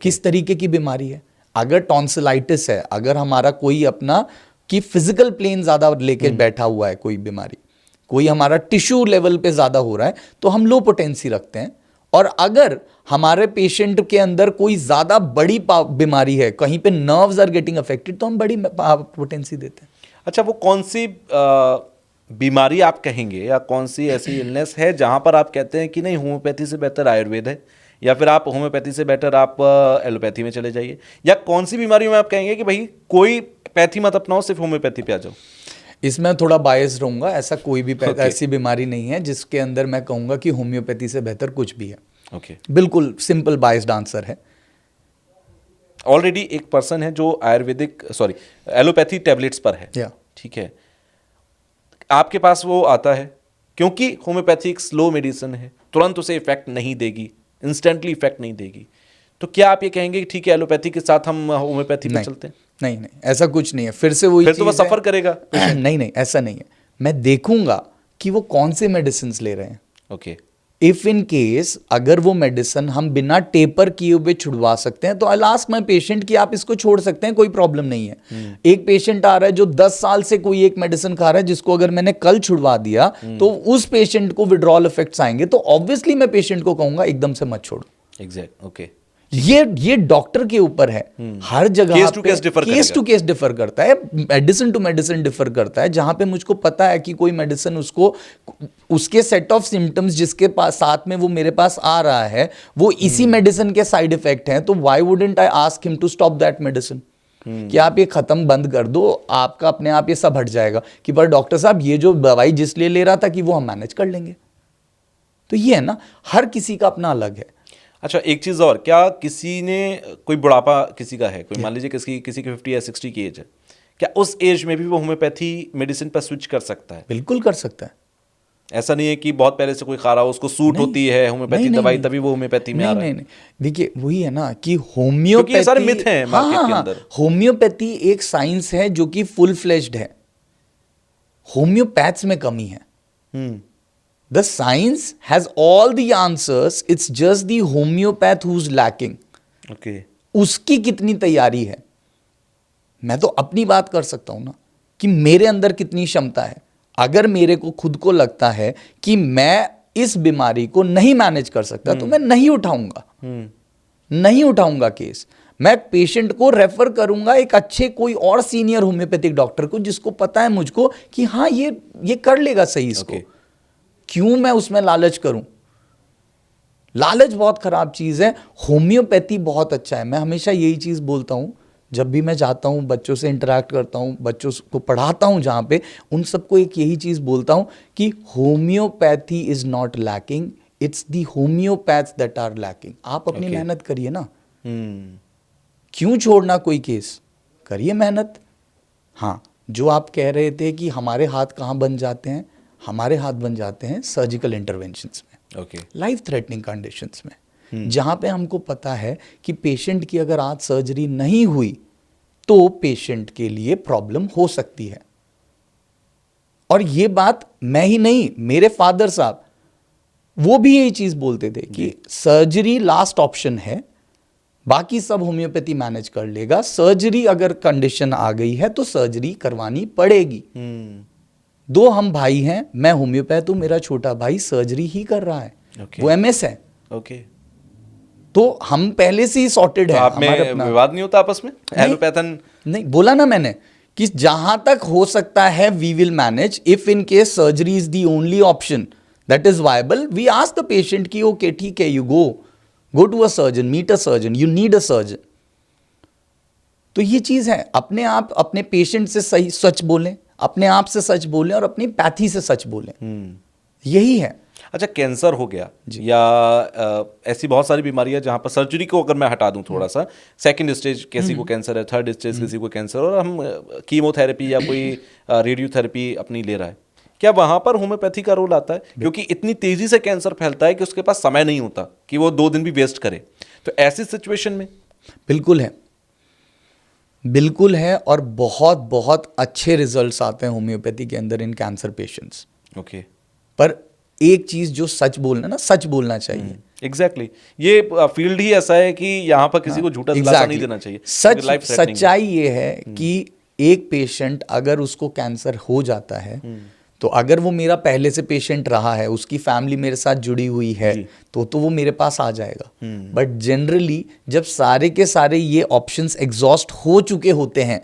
किस तरीके की बीमारी है। अगर टॉन्सिलाइटिस है, अगर हमारा कोई अपना कि फिजिकल प्लेन ज्यादा लेके बैठा हुआ है, कोई बीमारी, कोई हमारा टिश्यू लेवल पे ज्यादा हो रहा है, तो हम लो पोटेंसी रखते हैं। और अगर हमारे पेशेंट के अंदर कोई ज्यादा बड़ी बीमारी है, कहीं पे नर्व्स आर गेटिंग अफेक्टेड, तो हम बड़ी पोटेंसी देते हैं। अच्छा, वो कौन सी बीमारी आप कहेंगे या कौन सी ऐसी इलनेस है जहां पर आप कहते हैं कि नहीं होम्योपैथी से बेहतर आयुर्वेद है, या फिर आप होम्योपैथी से बेटर आप एलोपैथी में चले जाइए, या कौन सी बीमारी में आप कहेंगे कि भाई कोई पैथी मत अपनाओ, सिर्फ होम्योपैथी पे आ जाओ? इसमें थोड़ा बायस रहूंगा। ऐसा कोई भी ऐसी बीमारी नहीं है जिसके अंदर मैं कहूंगा कि होम्योपैथी से बेहतर कुछ भी है। ओके। बिल्कुल सिंपल बायस्ड आंसर है। ऑलरेडी एक पर्सन है जो एलोपैथी टैबलेट्स पर है, ठीक है, आपके पास वो आता है क्योंकि होम्योपैथी एक स्लो मेडिसिन है, तुरंत उसे इफेक्ट नहीं देगी, इंस्टेंटली इफेक्ट नहीं देगी, तो क्या आप ये कहेंगे कि ठीक है एलोपैथी के साथ हम होम्योपैथी पे चलते हैं? नहीं, ऐसा कुछ नहीं है। फिर से वही फिर तो वो सफर करेगा। नहीं, ऐसा नहीं है। मैं देखूंगा कि वो कौन से मेडिसिन ले रहे हैं। ओके। इफ इन केस अगर वो मेडिसिन हम बिना टेपर किए हुए छुड़वा सकते हैं, तो आई आस्क माय पेशेंट कि आप इसको छोड़ सकते हैं, कोई प्रॉब्लम नहीं है। एक पेशेंट आ रहा है जो 10 साल से कोई एक मेडिसिन खा रहा है, जिसको अगर मैंने कल छुड़वा दिया तो उस पेशेंट को विड्रॉल इफेक्ट्स आएंगे, तो ऑब्वियसली मैं पेशेंट को कहूंगा एकदम से मत छोड़ो। एग्जैक्ट। ओके। ये डॉक्टर के ऊपर है। हर जगह केस टू केस डिफर करता है, मेडिसिन टू मेडिसिन डिफर करता है। जहां पे मुझको पता है कि कोई मेडिसिन उसको उसके सेट ऑफ सिम्टम्स जिसके पास साथ में वो मेरे पास आ रहा है, वो इसी मेडिसिन के साइड इफेक्ट हैं, तो why wouldn't I ask him to stop that medicine, कि आप ये खत्म बंद कर दो, आपका अपने आप ये सब हट जाएगा। कि पर डॉक्टर साहब ये जो दवाई जिस लिए ले रहा था कि वो हम मैनेज कर लेंगे। तो ये है ना, हर किसी का अपना अलग है। अच्छा, एक चीज़ और, क्या किसी ने कोई बुढ़ापा किसी का है, कोई मान लीजिए किसी की 50 या 60 की एज है, क्या उस एज में भी वो होम्योपैथी मेडिसिन पर स्विच कर सकता है? बिल्कुल कर सकता है। ऐसा नहीं है कि बहुत पहले से कोई खा रहा हो, उसको सूट होती है होम्योपैथी दवाई, तभी वो होम्योपैथी में आ रहा है? नहीं, देखिए वही है ना कि होम्योपैथी, क्योंकि ये सारे मिथ हैं मार्केट के अंदर। होम्योपैथी एक साइंस है जो कि फुल फ्लेज्ड है, होम्योपैथ्स में कमी है। The science has all the answers, it's just the homeopath who's lacking. Okay. उसकी कितनी तैयारी है, मैं तो अपनी बात कर सकता हूं ना कि मेरे अंदर कितनी क्षमता है। अगर मेरे को खुद को लगता है कि मैं इस बीमारी को नहीं मैनेज कर सकता, तो मैं नहीं उठाऊंगा केस। मैं पेशेंट को रेफर करूंगा एक अच्छे कोई और सीनियर होम्योपैथिक डॉक्टर को, जिसको पता है मुझको कि हाँ ये कर लेगा सही इसको। क्यों मैं उसमें लालच करूं? लालच बहुत खराब चीज है। होम्योपैथी बहुत अच्छा है। मैं हमेशा यही चीज बोलता हूं, जब भी मैं जाता हूं, बच्चों से इंटरेक्ट करता हूं, बच्चों को पढ़ाता हूं जहां पे, उन सबको एक यही चीज बोलता हूं कि homeopathy is not lacking, it's the homeopaths that are lacking. आप अपनी Okay. मेहनत करिए ना, हम्म क्यों छोड़ना कोई केस, करिए मेहनत। हाँ, जो आप कह रहे थे कि हमारे हाथ कहाँ बन जाते हैं, हमारे हाथ बन जाते हैं सर्जिकल इंटरवेंशंस में, ओके लाइफ थ्रेटनिंग कंडीशंस में, जहाँ पे हमको पता है कि पेशेंट की अगर आज सर्जरी नहीं हुई तो पेशेंट के लिए प्रॉब्लम हो सकती है। और ये बात मैं ही नहीं, मेरे फादर साहब वो भी यही चीज बोलते थे कि सर्जरी लास्ट ऑप्शन है, बाकी सब होम्योपैथी मैनेज कर लेगा, सर्जरी अगर कंडीशन आ गई है तो सर्जरी करवानी पड़ेगी। दो हम भाई हैं, मैं होम्योपैथ हूं, मेरा छोटा भाई सर्जरी ही कर रहा है, Okay. वो एमएस है, ओके। तो हम पहले से ही सॉर्टेड तो है। आप में विवाद नहीं होता आपस में एलोपैथन? नहीं, बोला ना मैंने कि जहां तक हो सकता है we will manage. If in case surgery is the only option that is viable, we ask the patient कि ओके ठीक है, you go to a surgeon, meet a surgeon, you need a surgeon. तो ये चीज है, अपने आप अपने पेशेंट से सही सच बोलें, अपने आप से सच बोलें और अपनी पैथी से सच बोलें, यही है। अच्छा, कैंसर हो गया या ऐसी बहुत सारी बीमारियां जहां पर सर्जरी को अगर मैं हटा दूं थोड़ा सा, सेकंड स्टेज किसी को कैंसर है, थर्ड स्टेज किसी को कैंसर, और हम कीमोथेरेपी या कोई रेडियोथेरेपी अपनी ले रहा है, क्या वहां पर होम्योपैथी का रोल आता है? क्योंकि इतनी तेजी से कैंसर फैलता है कि उसके पास समय नहीं होता कि वो 2 दिन भी वेस्ट करे। तो ऐसी सिचुएशन में बिल्कुल है, बिल्कुल है, और बहुत बहुत अच्छे रिजल्ट्स आते हैं होम्योपैथी के अंदर इन कैंसर पेशेंट्स। ओके, पर एक चीज जो सच बोलना ना, सच बोलना चाहिए। एग्जैक्टली ये फील्ड ही ऐसा है कि यहाँ पर किसी को झूठा दिलासा नहीं देना चाहिए। Life threatening है। सच्चाई ये है कि एक पेशेंट अगर उसको कैंसर हो जाता है, तो अगर वो मेरा पहले से पेशेंट रहा है, उसकी फैमिली मेरे साथ जुड़ी हुई है, तो वो मेरे पास आ जाएगा। बट जनरली जब सारे के सारे ये ऑप्शंस एग्जॉस्ट हो चुके होते हैं,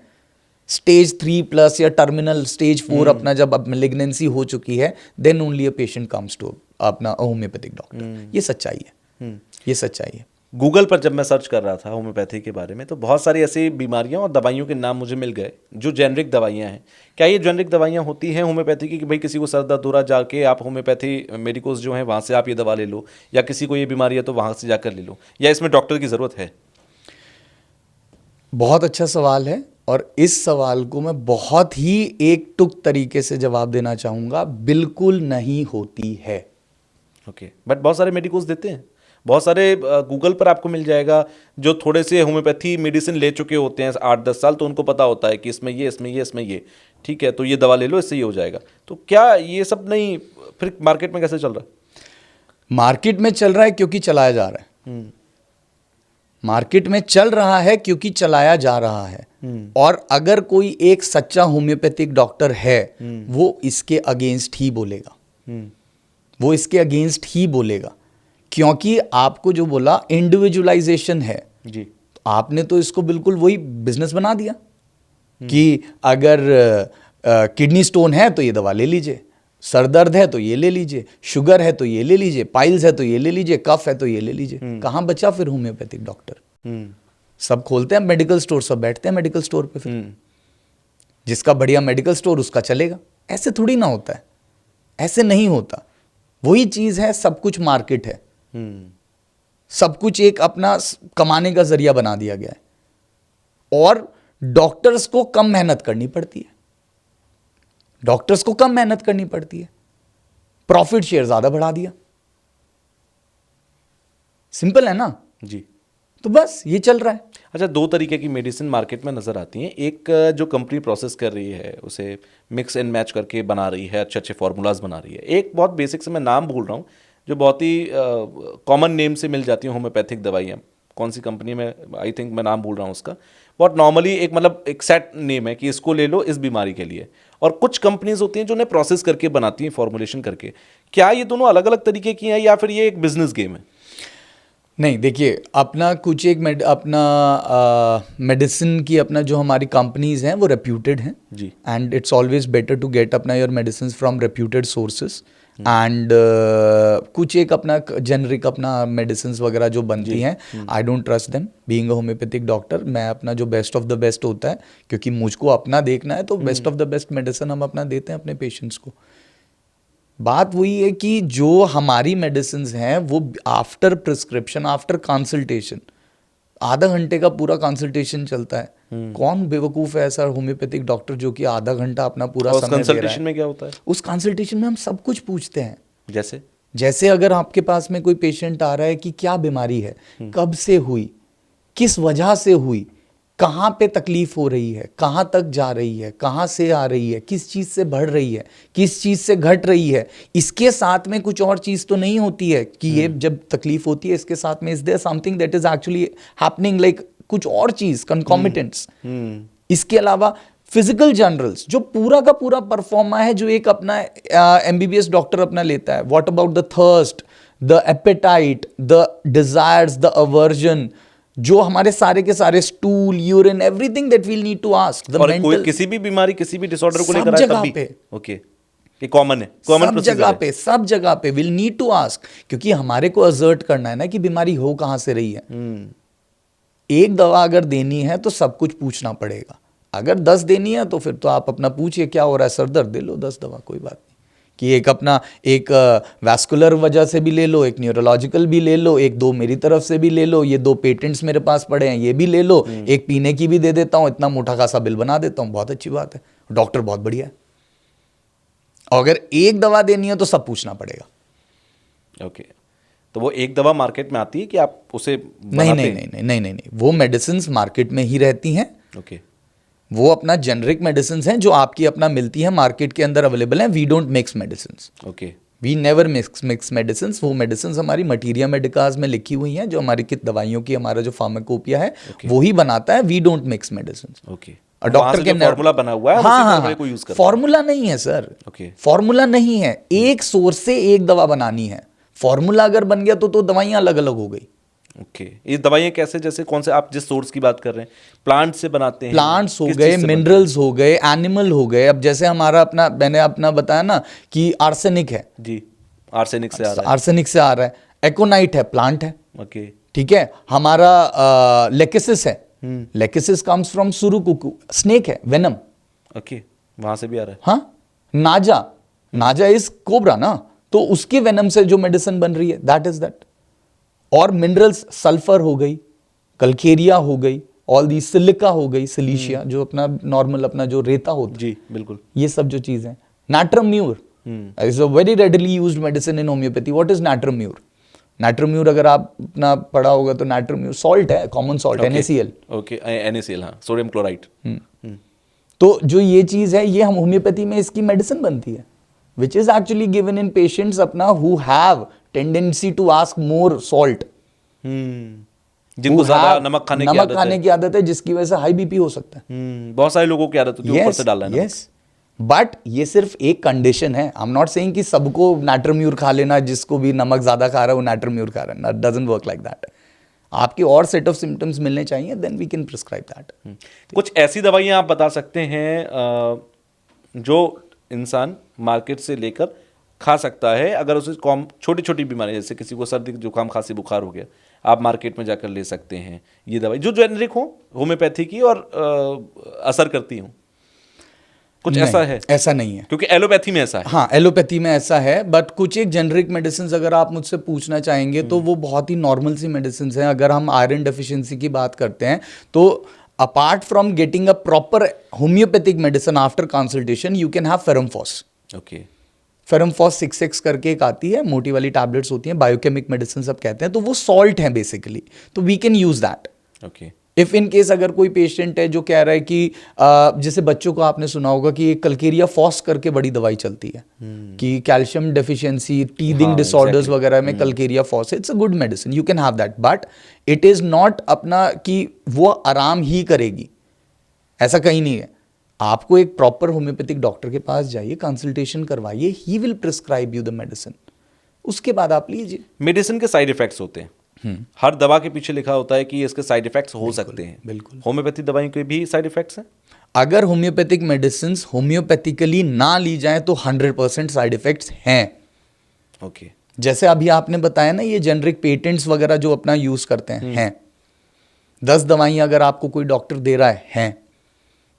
स्टेज 3+ या टर्मिनल स्टेज 4 अपना जब अब मेलिग्नेंसी हो चुकी है, then only a patient comes to अपना होम्योपैथिक डॉक्टर। ये सच्चाई है, ये सच्चाई है। गूगल पर जब मैं सर्च कर रहा था होम्योपैथी के बारे में, तो बहुत सारी ऐसी बीमारियां और दवाइयों के नाम मुझे मिल गए जो जेनरिक दवाइयां हैं। क्या ये जेनरिक दवाइयां होती हैं होम्योपैथी की, कि भाई किसी को सर दर्द हो रहा, जाके आप होम्योपैथी मेडिकोज जो हैं वहाँ से आप ये दवा ले लो, या किसी को ये बीमारी है तो वहाँ से जाकर ले लो, या इसमें डॉक्टर की ज़रूरत है? बहुत अच्छा सवाल है, और इस सवाल को मैं बहुत ही एक टुक तरीके से जवाब देना चाहूँगा, बिल्कुल नहीं होती है। ओके, बट बहुत सारे मेडिकोज देते हैं, बहुत सारे गूगल पर आपको मिल जाएगा जो थोड़े से होम्योपैथी मेडिसिन ले चुके होते हैं 8-10 साल, तो उनको पता होता है कि इसमें ये, इसमें ये, इसमें ये, ठीक है, तो ये दवा ले लो, इससे ये हो जाएगा। तो क्या ये सब नहीं फिर मार्केट में कैसे चल रहा है? मार्केट में चल रहा है क्योंकि चलाया जा रहा है। मार्केट में चल रहा है क्योंकि चलाया जा रहा है। और अगर कोई एक सच्चा होम्योपैथिक डॉक्टर है, वो इसके अगेंस्ट ही बोलेगा, वो इसके अगेंस्ट ही बोलेगा, क्योंकि आपको जो बोला इंडिविजुअलाइजेशन है जी, तो आपने तो इसको बिल्कुल वही बिजनेस बना दिया कि अगर किडनी स्टोन है तो ये दवा ले लीजिए, सर दर्द है तो ये ले लीजिए, शुगर है तो ये ले लीजिए, पाइल्स है तो ये ले लीजिए, कफ है तो ये ले लीजिए। कहाँ बचा फिर होम्योपैथिक डॉक्टर? सब खोलते हैं मेडिकल स्टोर, सब बैठते हैं मेडिकल स्टोर पे, फिर जिसका बढ़िया मेडिकल स्टोर उसका चलेगा। ऐसे थोड़ी ना होता है, ऐसे नहीं होता। वही चीज है, सब कुछ मार्केट है, सब कुछ एक अपना कमाने का जरिया बना दिया गया है, और डॉक्टर्स को कम मेहनत करनी पड़ती है, डॉक्टर्स को कम मेहनत करनी पड़ती है, प्रॉफिट शेयर ज्यादा बढ़ा दिया। सिंपल है ना जी। तो बस ये चल रहा है। अच्छा, 2 तरीके की मेडिसिन मार्केट में नज़र आती हैं। एक जो कंपनी प्रोसेस कर रही है, उसे मिक्स एंड मैच करके बना रही है, अच्छे अच्छे फार्मूलाज बना रही है। एक बहुत बेसिक से मैं नाम भूल रहा हूँ, जो बहुत ही कॉमन नेम से मिल जाती हैं होम्योपैथिक दवाइयाँ। कौन सी कंपनी में, आई थिंक मैं नाम भूल रहा हूँ उसका। बहुत नॉर्मली एक मतलब एक सेट नेम है कि इसको ले लो इस बीमारी के लिए, और कुछ कंपनीज होती हैं जो उन्हें प्रोसेस करके बनाती हैं, फॉर्मुलेशन करके। क्या ये दोनों अलग अलग तरीके की हैं, या फिर ये एक बिजनेस गेम है? नहीं, देखिए, अपना कुछ एक अपना मेडिसिन की अपना जो हमारी कंपनीज हैं वो रेप्यूटेड हैं जी, and it's always better to get अपना your medicine from reputed sources. And कुछ एक अपना जेनरिक अपना मेडिसिन वगैरह जो बनती हैं, I don't trust them. Being a homeopathic doctor, मैं अपना जो बेस्ट ऑफ द बेस्ट होता है, क्योंकि मुझको अपना देखना है, तो best of the best medicine हम अपना देते हैं अपने पेशेंट्स को। बात वही है कि जो हमारी मेडिसिन हैं वो आफ्टर प्रिस्क्रिप्शन, आफ्टर कंसल्टेशन, आधा घंटे का पूरा कंसल्टेशन चलता है। कौन बेवकूफ़ है ऐसा होम्योपैथिक डॉक्टर जो कि आधा घंटा अपना पूरा और समय दे रहा कंसल्टेशन है? में क्या होता है? उस कंसल्टेशन में हम सब कुछ पूछते हैं। जैसे अगर आपके पास में कोई पेशेंट आ रहा है कि क्या बीमारी है, कब से हुई, किस वजह से हुई, कहाँ पे तकलीफ हो रही है, कहाँ तक जा रही है, कहाँ से आ रही है, किस चीज़ से बढ़ रही है, किस चीज़ से घट रही है, इसके साथ में कुछ और चीज़ तो नहीं होती है कि ये जब तकलीफ होती है इसके साथ में is there something that is actually happening, like कुछ और चीज़ कंकॉमिटेंट्स। इसके अलावा फिजिकल जनरल्स जो पूरा का पूरा परफॉर्मा है जो एक अपना एमबीबीएस डॉक्टर अपना लेता है। What about the thirst, the appetite, the desires, the aversion, जो हमारे सारे के सारे stool, urine, everything that we'll need to ask. और कोई किसी भी बीमारी, किसी भी डिसऑर्डर को लेकर आए तब भी ओके, ये कॉमन है, कॉमन प्रोसीजर है। सब जगह पे विल नीड टू आस्क, क्योंकि हमारे को असर्ट करना है ना कि बीमारी हो कहां से रही है। एक दवा अगर देनी है तो सब कुछ पूछना पड़ेगा। अगर 10 देनी है तो फिर तो आप अपना पूछिए क्या हो रहा है, सर दर्द, दे लो 10 दवा, कोई बात नहीं। कि एक अपना एक वैस्कुलर वजह से भी ले लो, एक न्यूरोलॉजिकल भी ले लो, एक 2 मेरी तरफ से भी ले लो, ये 2 पेटेंट्स मेरे पास पड़े हैं ये भी ले लो, एक पीने की भी दे देता हूँ, इतना मोटा खासा बिल बना देता हूँ, बहुत अच्छी बात है, डॉक्टर बहुत बढ़िया है। और अगर एक दवा देनी है तो सब पूछना पड़ेगा। ओके, तो वो एक दवा मार्केट में आती है कि आप उसे नहीं, वो मेडिसिन मार्केट में ही रहती हैं। ओके, वो अपना जेनरिक मेडिसिन हैं जो आपकी अपना मिलती है मार्केट के अंदर अवेलेबल हैं। We don't mix medicine. Okay, we never mix medicine. वो मेडिसिन हमारी मटीरिया मेडिकाज में लिखी हुई हैं, जो हमारी कित दवाइयों की हमारा जो फार्माकोपिया है वो ही बनाता है। We don't mix medicine. Okay, doctor के फॉर्मूला बना हुआ है, हाँ, फॉर्मूला नहीं है सर। ओके, फॉर्मूला नहीं है, एक सोर्स से एक दवा बनानी है। फॉर्मूला अगर बन गया तो दवाइयां अलग अलग हो गई। ओके, ये दवाइयाँ कैसे, जैसे कौन से, आप जिस सोर्स की बात कर रहे हैं, प्लांट से बनाते हैं? प्लांट्स हो गए, मिनरल्स हो गए, एनिमल हो गए। अब जैसे हमारा अपना, मैंने अपना बताया ना कि आर्सेनिक है जी, आर्सेनिक से आ रहा है। आर्सेनिक से आ रहा है। एकोनाइट है, प्लांट है। ओके, ठीक है। हमारा लेकेसिस है, लेकेसिस कम्स फ्रॉम सुरुकुकु, स्नेक है, वेनम। ओके, वहां से भी आ रहा है। हाँ, नाजा इज कोबरा ना, तो उसके वेनम से जो मेडिसिन बन रही है दैट इज दैट। और मिनरल्स, सल्फर हो गई, कल्केरिया हो गई, ऑल दी सिलिका हो गई, सिलीशिया जो अपना नॉर्मल अपना जो रेता होता है, जी बिल्कुल, ये सब जो चीजें। Natrum mur is a very readily used medicine in homeopathy. What is natrum mur? Natrum mur अगर आप अपना पढ़ा होगा तो नाट्रम्यूर सॉल्ट है, common salt, NaCl। Okay, NaCl, हाँ, सोडियम क्लोराइड। तो जो ये चीज है, ये हम होम्योपैथी में इसकी मेडिसिन बनती है, which is actually given in patients अपना who have tendency to ask more salt, जिनको ज्यादा नमक खाने की आदत है, जिसकी वजह से हाई बीपी हो सकता है। बहुत सारे लोगों की आदत होती है ऊपर से डालना है। यस, बट ये सिर्फ एक कंडीशन है। आई एम नॉट सेइंग कि सबको नाट्रम्यूर खा लेना, जिसको भी नमक ज्यादा खा रहा है वो नाट्रम्यूर खा रहा है। Doesn't work like that. आपके और सेट ऑफ सिम्टम्स मिलने चाहिए, then we can prescribe that. कुछ ऐसी दवाइयां आप बता सकते हैं जो इंसान मार्केट से लेकर खा सकता है, अगर उसे छोटी छोटी बीमारी, जैसे किसी को सर्दी जुकाम खांसी बुखार हो गया, आप मार्केट में जाकर ले सकते हैं ये दवाई, जो जेनरिक हो, होम्योपैथी की, और असर करती हो? कुछ ऐसा है? ऐसा नहीं है, क्योंकि एलोपैथी में ऐसा है। हाँ, एलोपैथी में ऐसा है, बट कुछ एक जेनरिक मेडिसिन अगर आप मुझसे पूछना चाहेंगे तो वो बहुत ही नॉर्मल सी मेडिसिन हैं। अगर हम आयरन डेफिशिएंसी की बात करते हैं तो apart from getting a proper homeopathic medicine after consultation, you can have Ferrumphos. Okay. Ferrumphos 6x करके एक आती है, मोटी वाली टैबलेट्स होती हैं, बायोकेमिक मेडिसिन सब कहते हैं, तो वो सॉल्ट है बेसिकली, तो we can use that. Okay, if in case अगर कोई पेशेंट है जो कह रहा है कि जैसे बच्चों को आपने सुना होगा कि कल्केरिया फॉस करके बड़ी दवाई चलती है कि कैल्शियम डेफिशिएंसी, टीथिंग डिसऑर्डर्स वगैरह में calcarea phos, it's a good medicine, you can have that, but it is not अपना कि वो आराम ही करेगी, ऐसा कहीं नहीं है। आपको एक प्रॉपर होम्योपैथिक डॉक्टर के पास जाइए, कंसल्टेशन करवाइए, he will prescribe you the medicine, उसके बाद आप लीजिए। मेडिसिन के साइड इफेक्ट्स होते हैं, हर दवा के पीछे लिखा होता है कि इसके साइड इफेक्ट्स हो सकते हैं। बिल्कुल, होम्योपैथी दवाइयों के भी साइड इफेक्ट्स हैं। अगर होम्योपैथिक मेडिसिन होम्योपैथिकली ना ली जाए तो 100% साइड इफेक्ट्स हैं। ओके, जैसे अभी आपने बताया ना, ये जेनरिक पेटेंट्स वगैरह जो अपना यूज करते हैं 10 दवाइयां अगर आपको कोई डॉक्टर दे रहा है,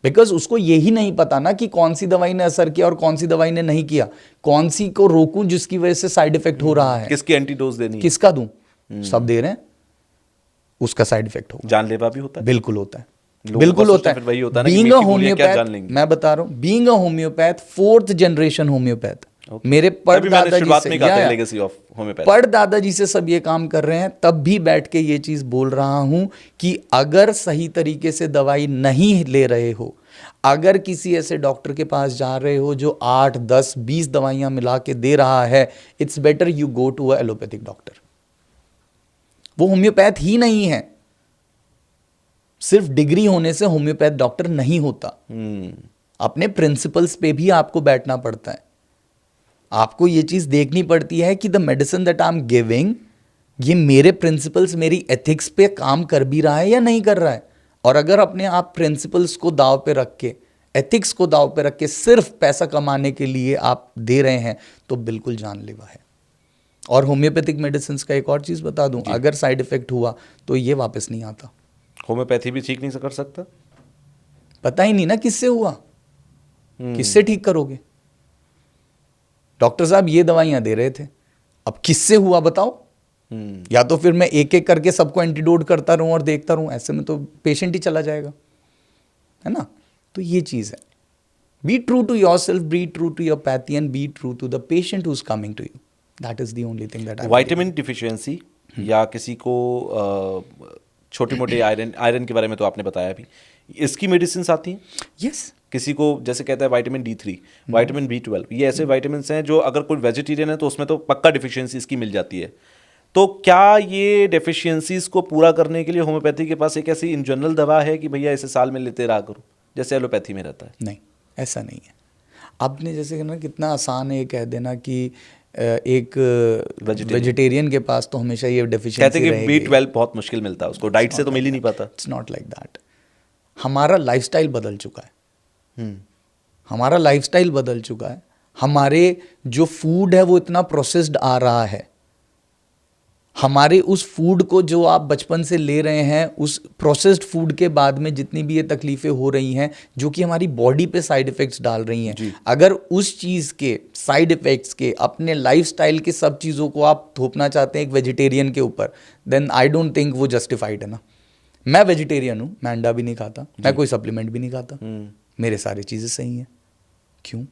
बिकॉज उसको यही नहीं पता ना कि कौन सी दवाई ने असर किया और कौन सी दवाई ने नहीं किया, कौन सी को रोकूं जिसकी वजह से साइड इफेक्ट हो रहा है, किसकी एंटीडोज देनी है, किसका दूं, सब दे रहे हैं, उसका साइड इफेक्ट होगा। जानलेवा भी होता है, बिल्कुल होता है, लोगों बिल्कुल का होता सोचना फिर वही होता है। है ना कि बीइंग अ मीठी गोलियां क्या जान होम्योपैथ, लेंगी। मैं बता रहा हूँ, being a homeopath, 4th generation homeopath, मेरे अभी मैंने परदादाजी शुरुआत से, में कहा था या लेगेसी ऑफ होम्योपैथी। परदादाजी से सब ये काम कर रहे हैं, तब भी बैठ के ये चीज बोल रहा हूं कि अगर सही तरीके से दवाई नहीं ले रहे हो, अगर किसी ऐसे डॉक्टर के पास जा रहे हो जो 8, 10, 20 दवाइयां मिला के दे रहा है, it's better you go to a allopathic doctor. वो होम्योपैथ ही नहीं है, सिर्फ डिग्री होने से होम्योपैथ डॉक्टर नहीं होता। अपने प्रिंसिपल्स पे भी आपको बैठना पड़ता है, आपको ये चीज देखनी पड़ती है कि the medicine that I am giving, ये मेरे प्रिंसिपल्स, मेरी एथिक्स पे काम कर भी रहा है या नहीं कर रहा है। और अगर अपने आप प्रिंसिपल्स को दाव पे रख के, एथिक्स को दाव पे रख के सिर्फ पैसा कमाने के लिए आप दे रहे हैं, तो बिल्कुल जानलेवा है। और होम्योपैथिक मेडिसिन का एक और चीज बता दूं, अगर साइड इफेक्ट हुआ तो ये वापस नहीं आता। होम्योपैथी भी ठीक नहीं कर सकता, पता ही नहीं ना किससे हुआ, किससे ठीक करोगे। डॉक्टर साहब ये दवाइयां दे रहे थे, अब किससे हुआ बताओ। या तो फिर मैं एक एक करके सबको एंटीडोट करता रहूं और देखता रहूं, ऐसे में तो पेशेंट ही चला जाएगा, है ना। तो ये चीज है, be true to yourself, be true to your pathy and be true to the patient who is coming to you. That is the only thing that I. Vitamin deficiency या किसी को छोटे मोटे आयरन के बारे में तो आपने बताया भी, इसकी मेडिसिन आती हैं। यस, किसी को जैसे कहता है विटामिन D3, विटामिन B12, ये ऐसे विटामिन हैं जो अगर कोई वेजिटेरियन है तो उसमें तो पक्का डिफिशियंसी इसकी मिल जाती है। तो क्या ये डेफिशिएंसीज को पूरा करने के लिए होम्योपैथी के पास एक ऐसी इन जनरल दवा है कि भैया इसे साल में लेते रहा करो, जैसे एलोपैथी में रहता है? नहीं, ऐसा नहीं है। आपने जैसे कहना कितना आसान है ये कह देना कि एक वेजिटेरियन के पास तो हमेशा ये डेफिशिएंसी कहते रहेगी। कि B12 बहुत मुश्किल मिलता है उसको, डाइट से तो मिल ही नहीं पाता। It's not like that. हमारा लाइफस्टाइल बदल चुका है, हमारा लाइफस्टाइल बदल चुका है। हमारे जो फूड है वो इतना प्रोसेस्ड आ रहा है, हमारे उस फूड को जो आप बचपन से ले रहे हैं, उस प्रोसेस्ड फूड के बाद में जितनी भी ये तकलीफें हो रही हैं जो कि हमारी बॉडी पे साइड इफेक्ट्स डाल रही हैं, अगर उस चीज़ के साइड इफेक्ट्स के अपने लाइफस्टाइल के सब चीज़ों को आप थोपना चाहते हैं एक वेजिटेरियन के ऊपर, देन आई डोंट थिंक वो जस्टिफाइड है ना। मैं वेजिटेरियन हूँ, मैं अंडा भी नहीं खाता, मैं कोई सप्लीमेंट भी नहीं खाता, मेरे सारी चीज़ें सही हैं। क्यों?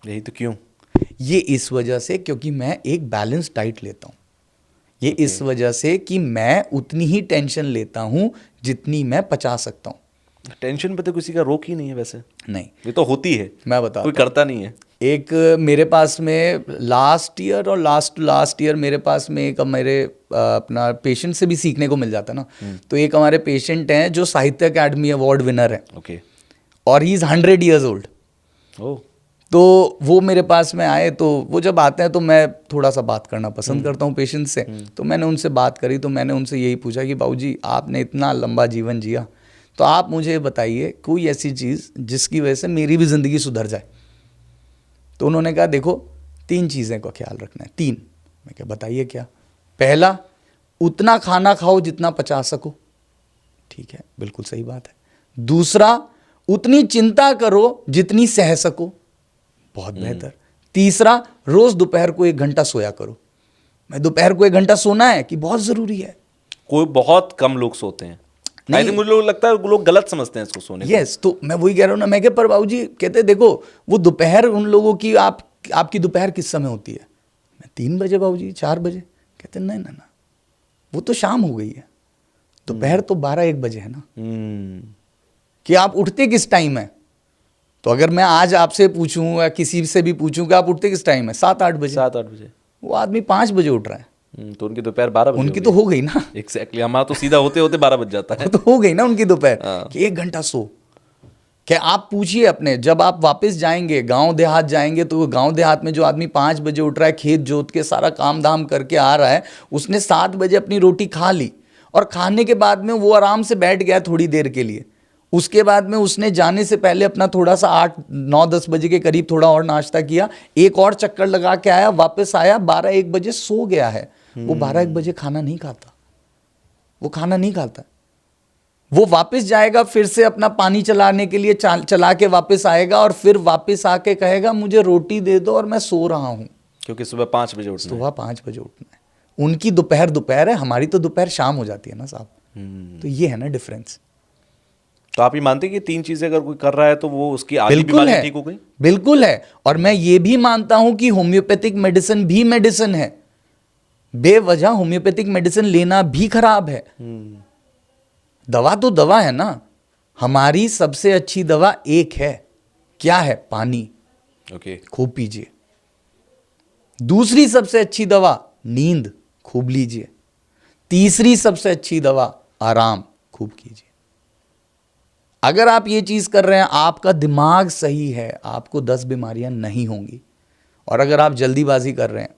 यही तो क्यों, ये इस वजह से क्योंकि मैं एक बैलेंस डाइट लेता हूँ। ये इस वजह से कि मैं उतनी ही टेंशन लेता हूं जितनी मैं पचा सकता हूं। टेंशन पे तो किसी का रोक ही नहीं है वैसे। नहीं, ये तो होती है, मैं बता कोई करता नहीं है। एक मेरे पास में लास्ट ईयर और लास्ट ईयर मेरे पास में एक मेरे अपना पेशेंट से भी सीखने को मिल जाता ना। तो एक हमारे पेशेंट हैं जो साहित्य अकादमी अवार्ड विनर है, ओके, और ही इज 100 years old। ओह, तो वो मेरे पास में आए, तो वो जब आते हैं तो मैं थोड़ा सा बात करना पसंद करता हूँ पेशेंट से। तो मैंने उनसे बात करी, तो मैंने उनसे यही पूछा कि बाबूजी आपने इतना लंबा जीवन जिया, तो आप मुझे बताइए कोई ऐसी चीज़ जिसकी वजह से मेरी भी ज़िंदगी सुधर जाए। तो उन्होंने कहा देखो 3 चीज़ें का ख्याल रखना है। 3? मैं क्या, बताइए क्या? पहला, उतना खाना खाओ जितना पचा सको। ठीक है, बिल्कुल सही बात है। दूसरा, उतनी चिंता करो जितनी सह सको। बहुत बेहतर। तीसरा, रोज दोपहर को 1 घंटा सोया करो। मैं दोपहर को 1 घंटा सोना है कि बहुत जरूरी है। कोई बहुत कम लोग सोते हैं, नहीं, मुझे लोग लगता है लोग गलत समझते हैं इसको सोने को। यस, तो मैं वही कह रहा हूं ना। मैं कह, पर बाबूजी कहते देखो वो दोपहर उन लोगों की, आपकी दोपहर किस समय होती है? मैं 3 बजे बाबूजी, 4 बजे। कहते नहीं ना, वो तो शाम हो गई है, दोपहर तो 12-1 बजे है ना। कि आप उठते किस टाइम है? तो अगर मैं आज आपसे पूछूं या किसी से भी पूछूं कि आप उठते किस टाइम है, 7-8 बजे। 7-8 बजे। वो आदमी 5 बजे उठ रहा है, तो उनकी दोपहर 12 बजे उनकी तो हो गई ना। एग्जैक्टली, हमारा तो सीधा होते होते 12 बज जाता है। वो तो हो गई ना उनकी दोपहर कि 1 घंटा सो। क्या आप पूछिए अपने, जब आप वापस जाएंगे गांव देहात जाएंगे, तो गांव देहात में जो आदमी 5 बजे उठ रहा है, खेत जोत के सारा काम धाम करके आ रहा है, उसने 7 बजे अपनी रोटी खा ली, और खाने के बाद में वो आराम से बैठ गया थोड़ी देर के लिए। उसके बाद में उसने जाने से पहले अपना थोड़ा सा 8-9-10 बजे के करीब थोड़ा और नाश्ता किया, एक और चक्कर लगा के आया, वापस आया, 12-1 बजे सो गया है। वो 12-1 बजे खाना नहीं खाता, वो खाना नहीं खाता, वो वापस जाएगा, फिर से अपना पानी चलाने के लिए चला के वापस आएगा और फिर वापस आके कहेगा मुझे रोटी दे दो और मैं सो रहा हूं। क्योंकि सुबह 5 बजे उठना है। सुबह 5 बजे उठना है। उनकी दोपहर दोपहर है, हमारी तो दोपहर शाम हो जाती है ना साहब। तो ये है ना डिफरेंस। तो आप ये मानते हैं कि 3 चीजें अगर कोई कर रहा है तो वो उसकी आधी बिल्कुल बीमारी है, ठीक हो गई? बिल्कुल है। और मैं ये भी मानता हूं कि होम्योपैथिक मेडिसिन भी मेडिसिन है। बेवजह होम्योपैथिक मेडिसिन लेना भी खराब है। दवा तो दवा है ना। हमारी सबसे अच्छी दवा एक है, क्या है? पानी। ओके। खूब पीजिए। दूसरी सबसे अच्छी दवा नींद, खूब लीजिए। तीसरी सबसे अच्छी दवा आराम, खूब कीजिए। अगर आप ये चीज कर रहे हैं, आपका दिमाग सही है, आपको 10 बीमारियां नहीं होंगी। और अगर आप जल्दीबाजी कर रहे हैं,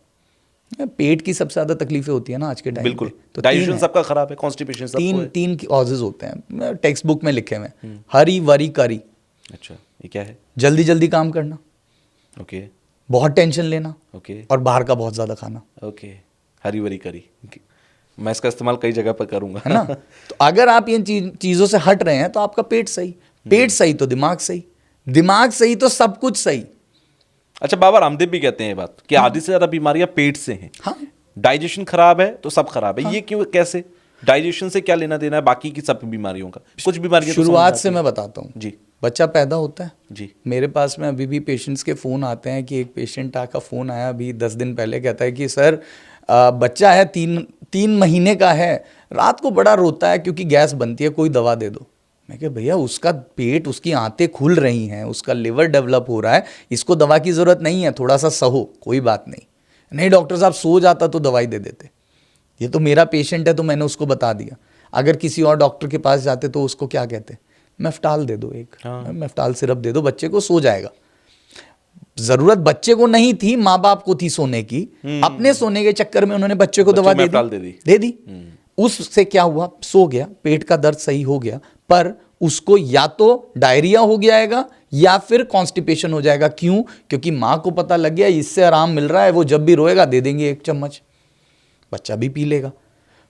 पेट की सबसे ज्यादा तकलीफें होती है ना आज के टाइम बिल्कुल। पे, तो डाइजेशन सबका खराब है, कॉन्स्टिपेशन सबको है। तीन कॉजेज होते हैं, टेक्स्ट बुक में लिखे हुए हैं। हरी वरी करी, अच्छा, ये क्या है? जल्दी जल्दी काम करना, ओके बहुत टेंशन लेना, ओके और बाहर का बहुत ज्यादा खाना, ओके। हरी वरी करी, मैं इसका इस्तेमाल कई जगह पर करूंगा, है ना। तो अगर आप इन चीजों से हट रहे हैं तो आपका पेट सही, पेट सही तो दिमाग सही, दिमाग सही तो सब कुछ सही। अच्छा, बाबा रामदेव भी कहते हैं ये बात कि आधी से ज्यादा बीमारियां पेट से हैं। हाँ। डाइजेशन खराब है तो सब खराब है। ये क्यों, कैसे? डाइजेशन से क्या लेना देना है बाकी की सब बीमारियों का? कुछ बीमारियां तो शुरुआत समझ से आती मैं हैं। बताता हूँ जी बच्चा पैदा होता है जी। मेरे पास में अभी भी पेशेंट्स के फ़ोन आते हैं कि एक पेशेंट का फ़ोन आया अभी 10 दिन पहले, कहता है कि सर बच्चा है 3 महीने का है, रात को बड़ा रोता है क्योंकि गैस बनती है, कोई दवा दे दो। मैं कहा भैया उसका पेट, उसकी आंतें खुल रही हैं, उसका लिवर डेवलप हो रहा है, इसको दवा की ज़रूरत नहीं है, थोड़ा सा सहो, कोई बात नहीं। नहीं डॉक्टर साहब सो जाता तो दवाई दे देते। ये तो मेरा पेशेंट है तो मैंने उसको बता दिया। अगर किसी और डॉक्टर के पास जाते तो उसको क्या कहते? मेफ्टाल दे दो एक, मेफ्टाल सिरप दे दो, बच्चे को सो जाएगा। जरूरत बच्चे को नहीं थी, माँ बाप को थी सोने की। अपने सोने के चक्कर में उन्होंने बच्चे को दवा दे दी। उससे क्या हुआ? सो गया, पेट का दर्द सही हो गया, पर उसको या तो डायरिया हो जाएगा या फिर कॉन्स्टिपेशन हो जाएगा। क्यों? क्योंकि माँ को पता लग गया इससे आराम मिल रहा है, वो जब भी रोएगा दे देंगे 1 चम्मच, बच्चा भी पी लेगा।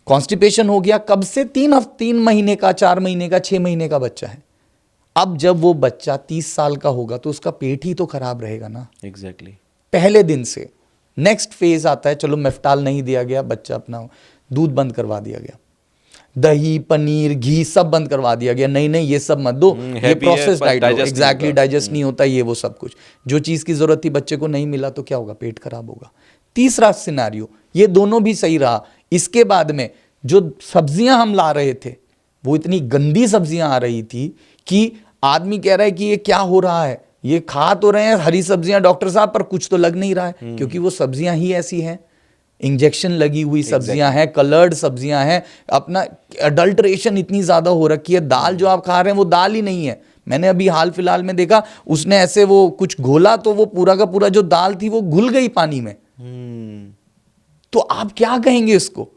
कॉन्स्टिपेशन हो गया, कब से? 3 महीने का, 4 महीने का, 6 महीने का बच्चा है। अब जब वो बच्चा 30 साल का होगा तो उसका पेट ही तो खराब रहेगा ना। एग्जैक्टली। पहले दिन से नेक्स्ट फेज आता है, चलो मेफ्टाल नहीं दिया गया, बच्चा अपना दूध बंद करवा दिया गया, दही पनीर घी सब बंद करवा दिया गया, नहीं ये सब मत दो, ये प्रोसेस डाइट दो, एग्जैक्टली डाइजेस्ट नहीं होता, ये वो सब कुछ। जो चीज़ की ज़रूरत थी बच्चे को नहीं मिला तो क्या होगा? पेट खराब होगा। तीसरा सिनेरियो, ये दोनों भी सही रहा। इसके बाद में जो सब्जियां हम ला रहे थे वो इतनी गंदी सब्जियां आ रही थी कि आदमी कह रहा है कि ये क्या हो रहा है, ये खा तो रहे हैं हरी सब्जियां डॉक्टर साहब, पर कुछ तो लग नहीं रहा है, क्योंकि वो सब्जियां ही ऐसी हैं, इंजेक्शन लगी हुई सब्जियां हैं, कलर्ड सब्जियां हैं, अपना अडल्ट्रेशन इतनी ज्यादा हो रखी है। दाल जो आप खा रहे हैं वो दाल ही नहीं है। मैंने अभी हाल फिलहाल में देखा, उसने ऐसे वो कुछ घोला तो वो पूरा का पूरा जो दाल थी वो घुल गई पानी में। तो आप क्या कहेंगे इसको?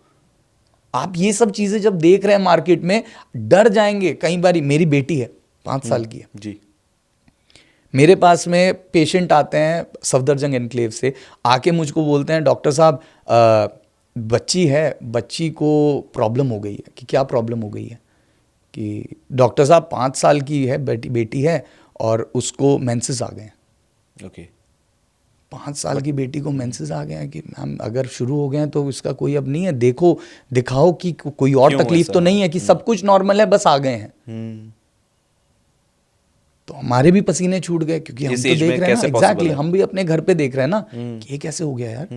आप ये सब चीजें जब देख रहे हैं मार्केट में डर जाएंगे। कई बार मेरी बेटी है 5 साल की है जी, मेरे पास में पेशेंट आते हैं सफदरजंग एनक्लेव से, आके मुझको बोलते हैं डॉक्टर साहब बच्ची है, बच्ची को प्रॉब्लम हो गई है। कि क्या प्रॉब्लम हो गई है? कि डॉक्टर साहब 5 साल की है, बेटी है और उसको मेंसेस आ गए हैं। ओके। 5 साल की बेटी को मेंसेस आ गए हैं कि मैम अगर शुरू हो गए हैं तो इसका कोई अब नहीं है, देखो दिखाओ कि कोई और तकलीफ तो नहीं है, कि सब कुछ नॉर्मल है, बस आ गए हैं। तो हमारे भी पसीने छूट गए, क्योंकि हम तो देख रहे हैं ना, एग्जैक्टली हम भी अपने घर पे देख रहे हैं ना कि ये कैसे हो गया यार,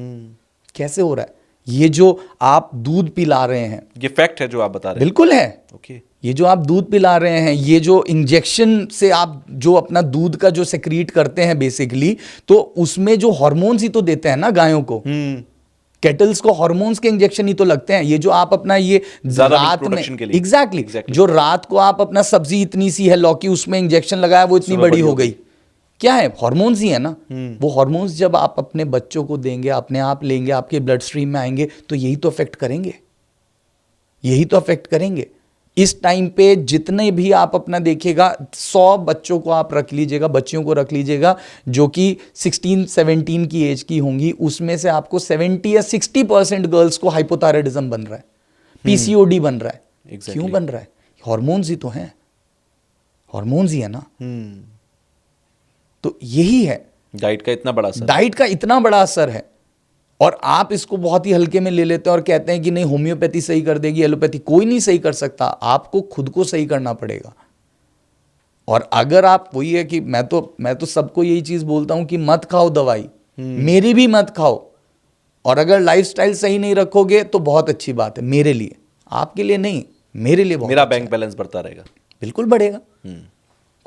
कैसे हो रहा है। ये जो आप दूध पिला रहे हैं, ये फैक्ट है जो आप बता रहे हैं। बिल्कुल है। ओके। ये जो आप दूध पिला रहे हैं, ये जो इंजेक्शन से आप जो अपना दूध का जो सेक्रीट करते हैं बेसिकली, तो उसमें जो हार्मोन्स ही तो देते हैं ना गायों को। केटल्स को हार्मोन्स के इंजेक्शन ही तो लगते हैं। ये जो आप अपना ये रात में, एग्जैक्टली जो रात को आप अपना सब्जी इतनी सी है लौकी, उसमें इंजेक्शन लगाया वो इतनी बड़ी हो गई, क्या है? हार्मोन्स ही है ना। वो हार्मोन्स जब आप अपने बच्चों को देंगे, अपने आप लेंगे, आपके ब्लड स्ट्रीम में आएंगे, तो यही तो अफेक्ट करेंगे, यही तो अफेक्ट करेंगे। इस टाइम पे जितने भी आप अपना देखिएगा, 100 बच्चों को आप रख लीजिएगा, बच्चियों को रख लीजिएगा जो कि 16-17 की एज की होंगी, उसमें से आपको 70 या 60% गर्ल्स को हाइपोथायराइडिज्म बन रहा है, पीसीओडी बन रहा है। क्यों बन रहा है? हार्मोन्स ही तो हैं, हार्मोन्स ही है ना। तो यही है, डाइट का इतना बड़ा असर। डाइट का इतना बड़ा असर है, और आप इसको बहुत ही हल्के में ले लेते हैं और कहते हैं कि नहीं होम्योपैथी सही कर देगी, एलोपैथी। कोई नहीं सही कर सकता, आपको खुद को सही करना पड़ेगा। और अगर आप, वही है कि मैं तो सबको यही चीज बोलता हूं कि मत खाओ दवाई, मेरी भी मत खाओ। और अगर लाइफस्टाइल सही नहीं रखोगे तो बहुत अच्छी बात है मेरे लिए, आपके लिए नहीं, मेरे लिए बहुत मेरा अच्छा बैंक बैलेंस बढ़ता रहेगा। है। बिल्कुल बढ़ेगा,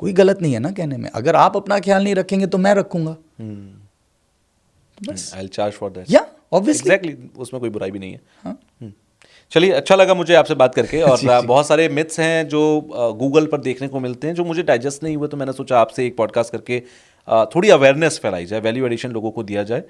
कोई गलत नहीं है ना कहने में। अगर आप अपना ख्याल नहीं रखेंगे तो मैं रखूंगा, बस। I will charge for that. या ऑब्वियसली, एग्जैक्टली, उसमें कोई बुराई भी नहीं है। चलिए, अच्छा लगा मुझे आपसे बात करके। और बहुत सारे मिथ्स हैं जो गूगल पर देखने को मिलते हैं जो मुझे डाइजेस्ट नहीं हुए, तो मैंने सोचा आपसे एक पॉडकास्ट करके थोड़ी अवेयरनेस फैलाई जाए, वैल्यू एडिशन लोगों को दिया जाए।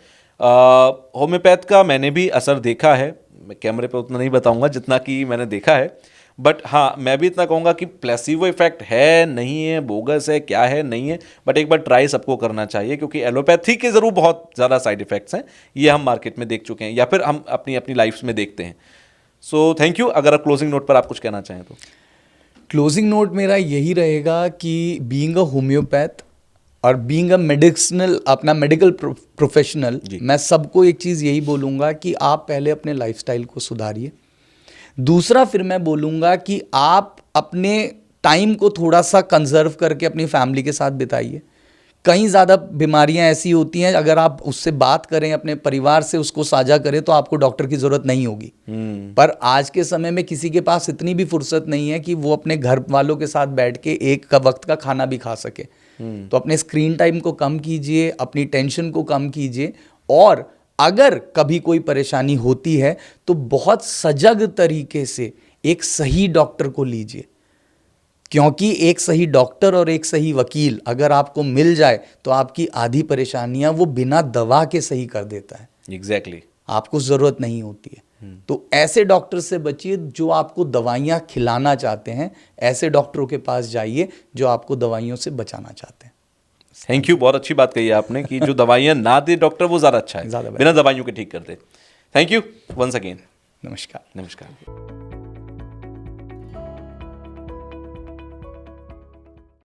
होम्योपैथ का मैंने भी असर देखा है, मैं कैमरे पे उतना नहीं बताऊंगा जितना कि मैंने देखा है, बट हाँ मैं भी इतना कहूँगा कि प्लेसिबो इफेक्ट है, नहीं है, बोगस है, क्या है, नहीं है, बट एक बार ट्राई सबको करना चाहिए, क्योंकि एलोपैथी के ज़रूर बहुत ज़्यादा साइड इफेक्ट्स हैं, ये हम मार्केट में देख चुके हैं या फिर हम अपनी अपनी लाइफ में देखते हैं। So thank you. अगर आप क्लोजिंग नोट पर आप कुछ कहना चाहें तो। क्लोजिंग नोट मेरा यही रहेगा कि बीइंग अ होम्योपैथ और बीइंग अ मेडिसिनल, अपना मेडिकल प्रोफेशनल, मैं सबको एक चीज़ यही बोलूँगा कि आप पहले अपने लाइफस्टाइल को सुधारिए। दूसरा फिर मैं बोलूँगा कि आप अपने टाइम को थोड़ा सा कंजर्व करके अपनी फैमिली के साथ बिताइए। कई ज़्यादा बीमारियां ऐसी होती हैं, अगर आप उससे बात करें, अपने परिवार से उसको साझा करें, तो आपको डॉक्टर की ज़रूरत नहीं होगी। पर आज के समय में किसी के पास इतनी भी फुर्सत नहीं है कि वो अपने घर वालों के साथ बैठ के एक का वक्त का खाना भी खा सके। तो अपने स्क्रीन टाइम को कम कीजिए, अपनी टेंशन को कम कीजिए, और अगर कभी कोई परेशानी होती है तो बहुत सजग तरीके से एक सही डॉक्टर को लीजिए, क्योंकि एक सही डॉक्टर और एक सही वकील अगर आपको मिल जाए तो आपकी आधी परेशानियां वो बिना दवा के सही कर देता है। एग्जैक्टली, आपको ज़रूरत नहीं होती है। तो ऐसे डॉक्टर से बचिए जो आपको दवाइयाँ खिलाना चाहते हैं, ऐसे डॉक्टरों के पास जाइए जो आपको दवाइयों से बचाना चाहते हैं। Thank you. बहुत अच्छी बात कही है आपने कि जो दवाइयाँ ना दे डॉक्टर वो ज़्यादा अच्छा है, ज़्यादा बिना दवाइयों के ठीक कर दे। Thank you once again. नमस्कार। नमस्कार।